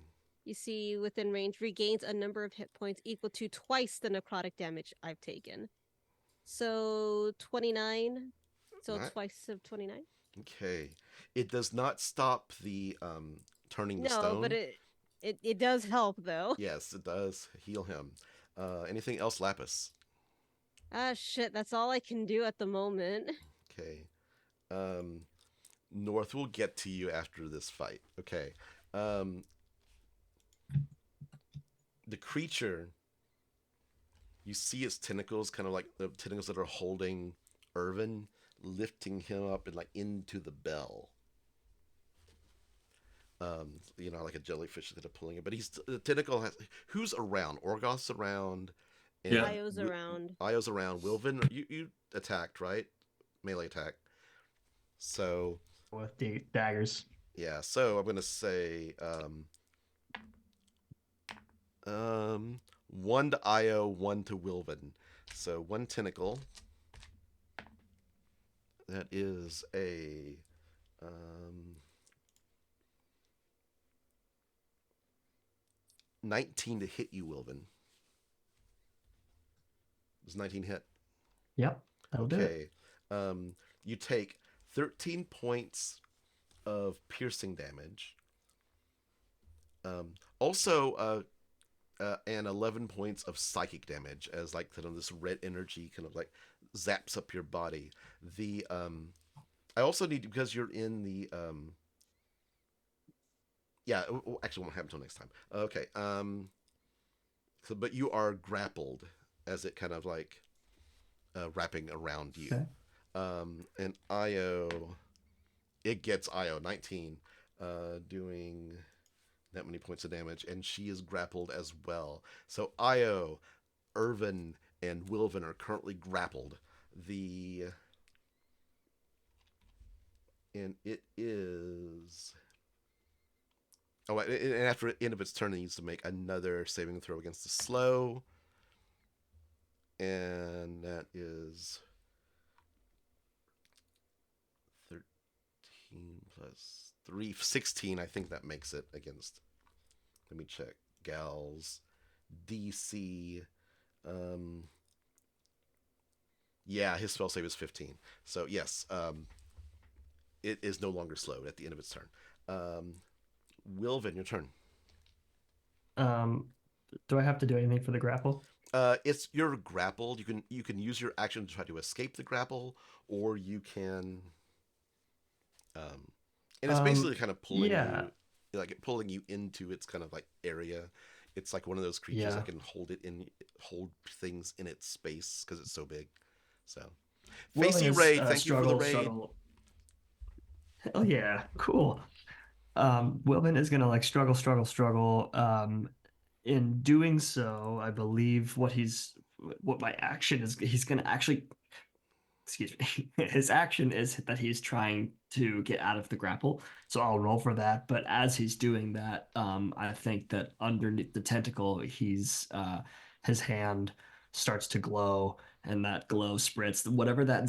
You see within range regains a number of hit points equal to twice the necrotic damage I've taken. So 29. So Right. twice of 29. Okay. It does not stop the turning the No, stone. but it does help though. Yes, it does heal him. Anything else, Laphus? Ah shit, that's all I can do at the moment. Okay. North will get to you after this fight. Okay. The creature, you see its tentacles, kind of like the tentacles that are holding Irvin, lifting him up and like into the bell. Like a jellyfish that are pulling it. But the tentacle has. Who's around? Orgoth's around. And Yeah. Io's around. Io's around. Wilvan, you attacked, right? Melee attack. So With the daggers. yeah. So I'm gonna say 1 to Io, 1 to Wilvan. So 1 tentacle. That is a 19 to hit you, Wilvan. Does 19 hit? Yep. That'll do it. Okay. You take 13 points of piercing damage. Also, and 11 points of psychic damage as like kind of this red energy kind of like zaps up your body. The I also need, because you're in the actually won't happen until next time. Okay. But you are grappled as it kind of like wrapping around you. Okay. And Io, it gets Io 19, doing that many points of damage, and she is grappled as well. So Io, Irvin, and Wilvan are currently grappled. And it is. Oh, and after the end of its turn, it needs to make another saving throw against the slow. And that is 13 plus 3, 16. I think that makes it against. Let me check. Gal's DC. Yeah, his spell save is 15. So yes, it is no longer slowed at the end of its turn. Wilvan, your turn. Do I have to do anything for the grapple? You're grappled. You can use your action to try to escape the grapple, or you can. And it's basically kind of pulling you, like pulling you into its kind of like area. It's like one of those creatures that can hold things in its space because it's so big. So, Facey Raid, thank you for the raid. Hell yeah, cool. Wilvan is gonna like struggle. In doing so, I believe what my action is, he's gonna actually excuse me, his action is that he's trying to get out of the grapple. So I'll roll for that. But as he's doing that, I think that underneath the tentacle, his hand starts to glow, and that glow spreads. Whatever that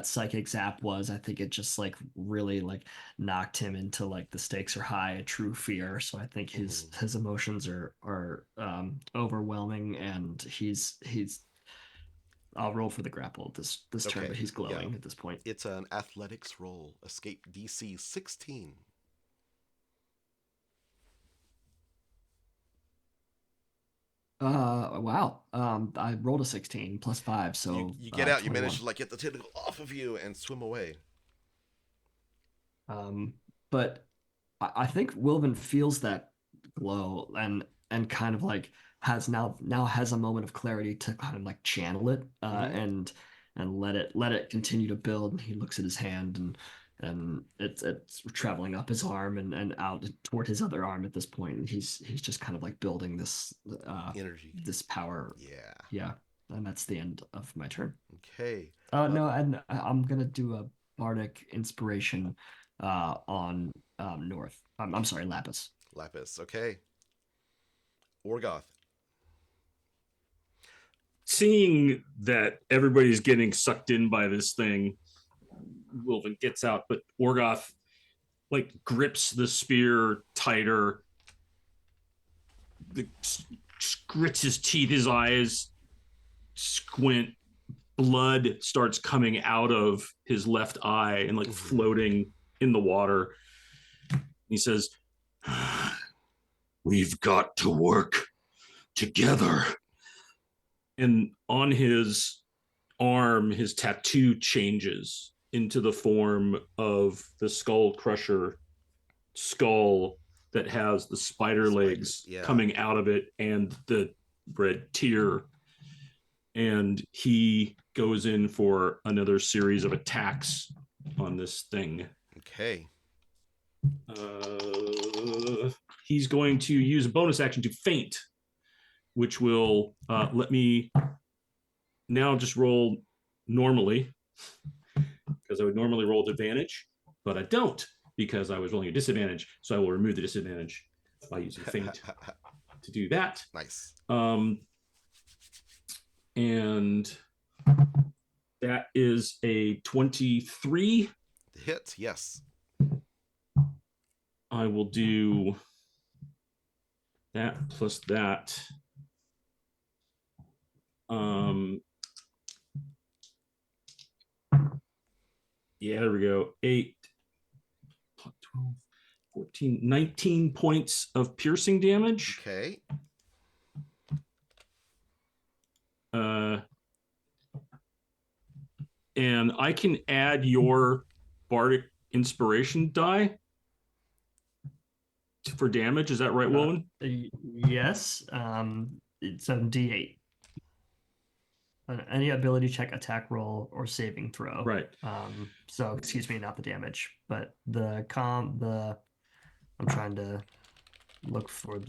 psychic zap was, I think it just like really like knocked him into like the stakes are high, a true fear. So I think his emotions are overwhelming, and he's I'll roll for the grapple this turn, Okay, but he's glowing yeah. at this point. It's an athletics roll. Escape DC 16. Wow. I rolled a 16 plus 5, so You get out, you 21. manage to like get the tentacle off of you and swim away. But I think Wilvan feels that glow and kind of like has a moment of clarity to kind of like channel it and let it continue to build. And he looks at his hand, and it's traveling up his arm and out toward his other arm at this point. And he's just kind of like building this Energy. this power. Yeah. Yeah. And that's the end of my turn. Okay. No, and I'm gonna do a bardic inspiration on North. I'm sorry, Laphus. Laphus. Okay. Orgoth. Seeing that everybody's getting sucked in by this thing, Wilvan gets out, but Orgoth like grips the spear tighter, grits his teeth, his eyes squint, blood starts coming out of his left eye and like floating in the water. He says, "We've got to work together." And on his arm, his tattoo changes into the form of the Skullcrusher skull that has the spider legs coming out of it and the red tear. And he goes in for another series of attacks on this thing. Okay. He's going to use a bonus action to feint, which will let me now just roll normally, because I would normally roll with advantage, but I don't because I was rolling a disadvantage. So I will remove the disadvantage by using feint to do that. Nice. And that is a 23. Hit, yes. I will do that plus that. Yeah, there we go. 8, 12, 14, 19 points of piercing damage. Okay. And I can add your bardic inspiration die for damage. Is that right, Wilvan? Yes. It's a D8. Any ability check, attack roll, or saving throw. Right. So excuse me, not the damage, but I'm trying to look for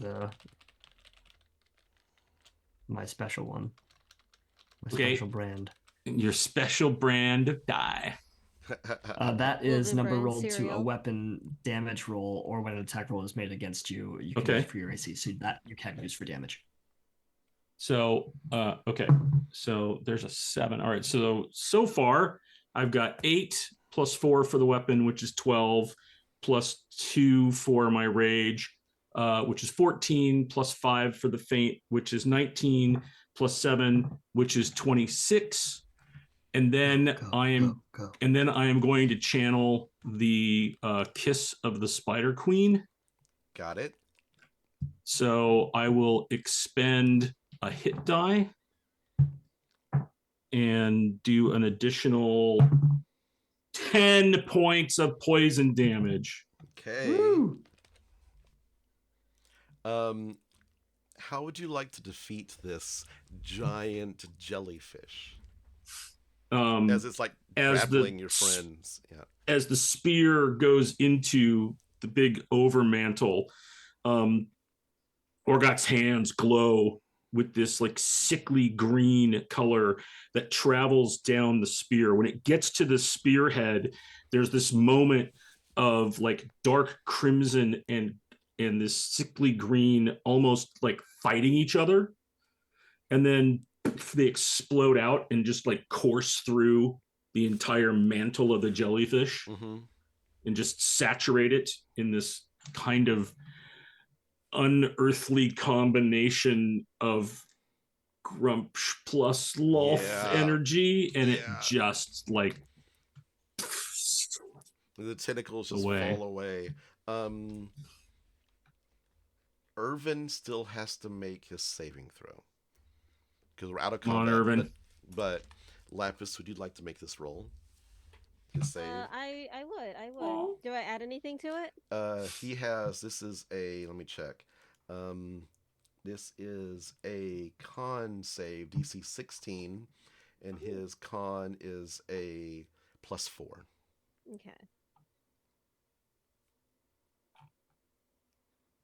my special one. My special brand. Your special brand of die. That is Wilvan number brand rolled to a cereal. weapon damage roll, or when an attack roll is made against you, you can use for your AC. So that you can't use for damage. So, okay. So there's a 7. All right. So far, I've got 8 plus 4 for the weapon, which is 12, plus 2 for my rage, which is 14, plus 5 for the feint, which is 19, plus 7, which is 26. And then I am going to channel the Kiss of the Spider Queen. Got it. So I will expend a hit die and do an additional 10 points of poison damage. Okay. Woo! How would you like to defeat this giant jellyfish? As it's like grappling your friends. Yeah. As the spear goes into the big overmantle, Orgoth's hands glow with this like sickly green color that travels down the spear. When it gets to the spearhead, there's this moment of like dark crimson and this sickly green almost like fighting each other, and then they explode out and just like course through the entire mantle of the jellyfish and just saturate it in this kind of unearthly combination of Grumsh plus Lolth energy, and it just like the tentacles just away. fall away. Irvin still has to make his saving throw because we're out of combat. Come on, Irvin. But Laphus, would you like to make this roll? His save. I would. Do I add anything to it? He has. This is a. Let me check. This is a con save, DC 16, and his con is a +4. Okay.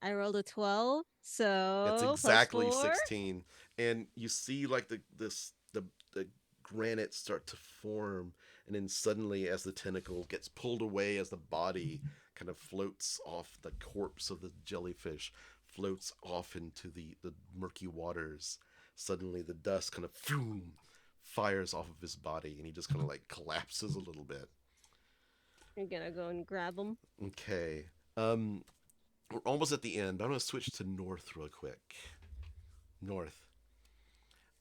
I rolled a 12, so that's exactly +4. 16. And you see like the granite start to form, and then suddenly as the tentacle gets pulled away, as the body kind of floats off, the corpse of the jellyfish floats off into the murky waters, suddenly the dust kind of fires off of his body, and he just kind of like collapses a little bit. You're gonna go and grab him. Okay. We're almost at the end. I'm going to switch to North real quick. North.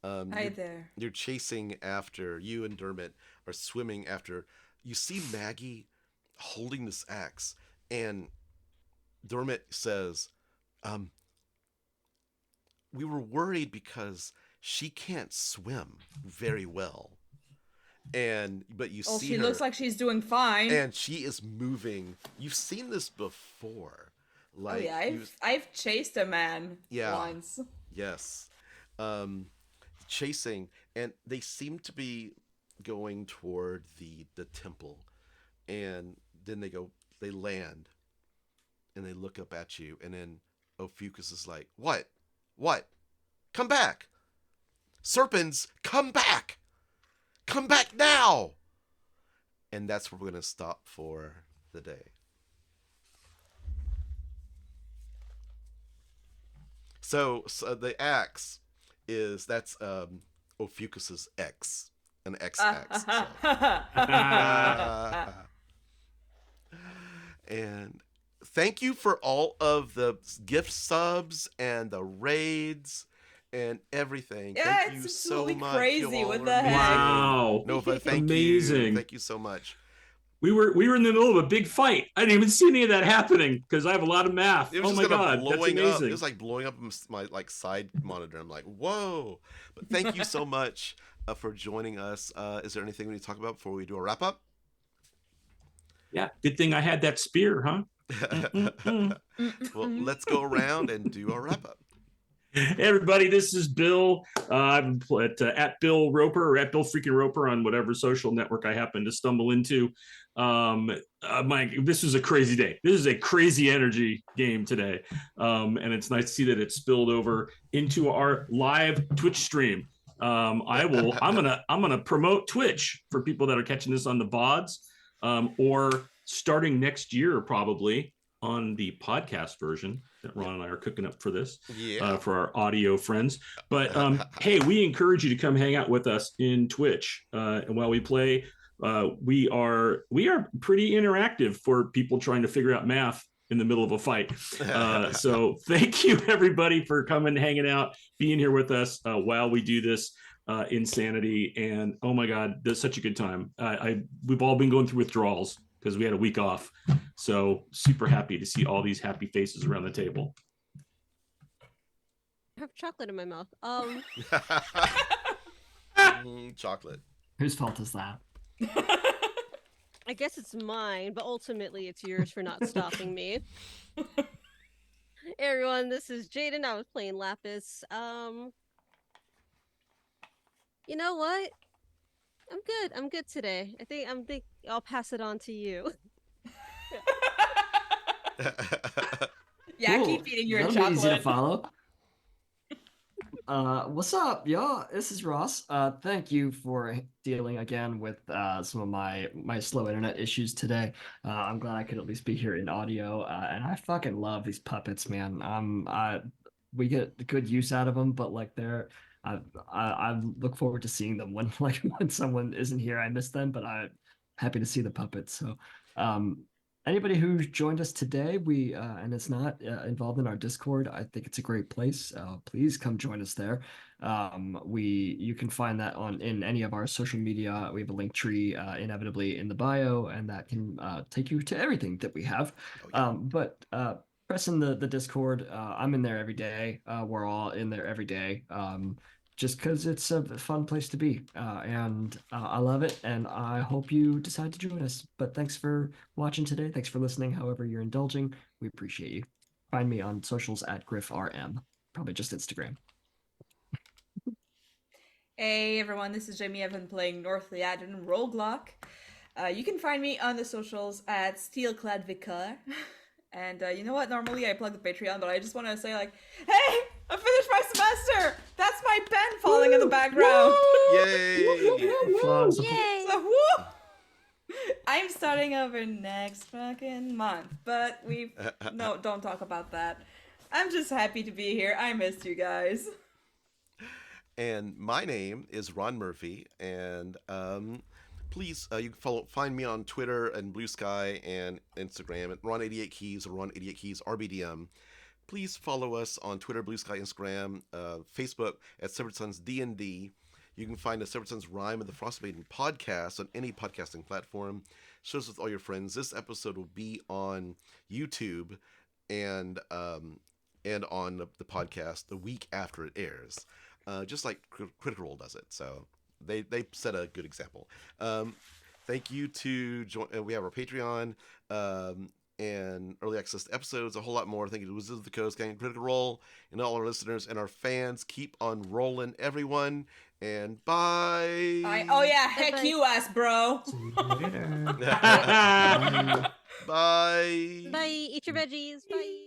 Hi there. You're chasing after, you and Dermot are swimming after. You see Maggie holding this axe, and Dermot says, we were worried because she can't swim very well. But you see she her, looks like she's doing fine. and she is moving. You've seen this before. Like, oh yeah, I've chased a man once. Yes. Chasing, and they seem to be going toward the temple, and then they land, and they look up at you, and then Ophiuchus is like, What? Come back! Serpents, come back! Come back now! And that's where we're going to stop for the day. So the axe that's Ophiuchus's X, an X-axe. And thank you for all of the gift subs and the raids and everything. Yeah, thank you it's so absolutely much. crazy. You What all the are heck? Wow. Nova, thank Amazing. you. Thank you so much. We were in the middle of a big fight. I didn't even see any of that happening because I have a lot of math. It was Oh just my kind god, of that's blowing up. amazing. It was like blowing up my like side monitor. I'm like, whoa! But thank you so much for joining us. Is there anything we need to talk about before we do a wrap up? Yeah, good thing I had that spear, huh? Well, let's go around and do our wrap up. Hey everybody, this is Bill. I'm at Bill Roper or at Bill freaking Roper on whatever social network I happen to stumble into. This was a crazy day. This is a crazy energy game today, and it's nice to see that it spilled over into our live Twitch stream. I'm gonna promote Twitch for people that are catching this on the VODs, or starting next year probably on the podcast version that Ron and I are cooking up for this, for our audio friends. But hey, we encourage you to come hang out with us in Twitch, and while we play, we are pretty interactive for people trying to figure out math in the middle of a fight. So thank you everybody for coming, hanging out, being here with us while we do this insanity. And oh my god, that's such a good time. We've all been going through withdrawals because we had a week off, so super happy to see all these happy faces around the table. I have chocolate in my mouth. Chocolate. Whose fault is that? I guess it's mine, but ultimately it's yours for not stopping me. Hey everyone, this is Jaiden. I was playing Laphus. You know what? I'm good today. I think I'll pass it on to you. Yeah, Cool. keep eating your That'll be easy to chocolate. follow. What's up, y'all? This is Ross. Thank you for dealing again with some of my slow internet issues today. I'm glad I could at least be here in audio. And I fucking love these puppets, man. We get good use out of them, but like I look forward to seeing them when when someone isn't here. I miss them, but I'm happy to see the puppets. So, um, anybody who's joined us today, we and it's not involved in our Discord, I think it's a great place. Please come join us there. You can find that in any of our social media. We have a link tree inevitably in the bio, and that can take you to everything that we have. Oh, yeah. But press in the Discord. I'm in there every day. We're all in there every day. Just because it's a fun place to be. And I love it, and I hope you decide to join us. But thanks for watching today. Thanks for listening, however you're indulging. We appreciate you. Find me on socials at GriffRM, probably just Instagram. Hey everyone, this is Jaime. I've been playing North Liadrin Roguelock. You can find me on the socials at Steelclad Vicar. And you know what? Normally I plug the Patreon, but I just want to say, like, hey, I finished my semester! That's my pen falling in the background! Yay! Yay! So, woo! I'm starting over next fucking month, but no, don't talk about that. I'm just happy to be here. I missed you guys. And my name is Ron Murphy, and please, you can find me on Twitter and Blue Sky and Instagram at Ron88Keys or Ron88Keys RBDM. Please follow us on Twitter, Blue Sky, Instagram, Facebook at Severed Sons D&D. You can find the Severed Sons Rime and the Frostmaiden podcast on any podcasting platform. Share us with all your friends. This episode will be on YouTube and on the podcast the week after it airs, just like Critical Role does it. So they set a good example. Thank you to join. We have our Patreon and early access episodes, a whole lot more. Thank you to Wizards of the Coast, Gang, Critical Role, and all our listeners and our fans. Keep on rolling, everyone, and bye. Oh yeah, heck Bye-bye. you ass, bro. See you later. Bye. Bye. Eat your veggies. Bye.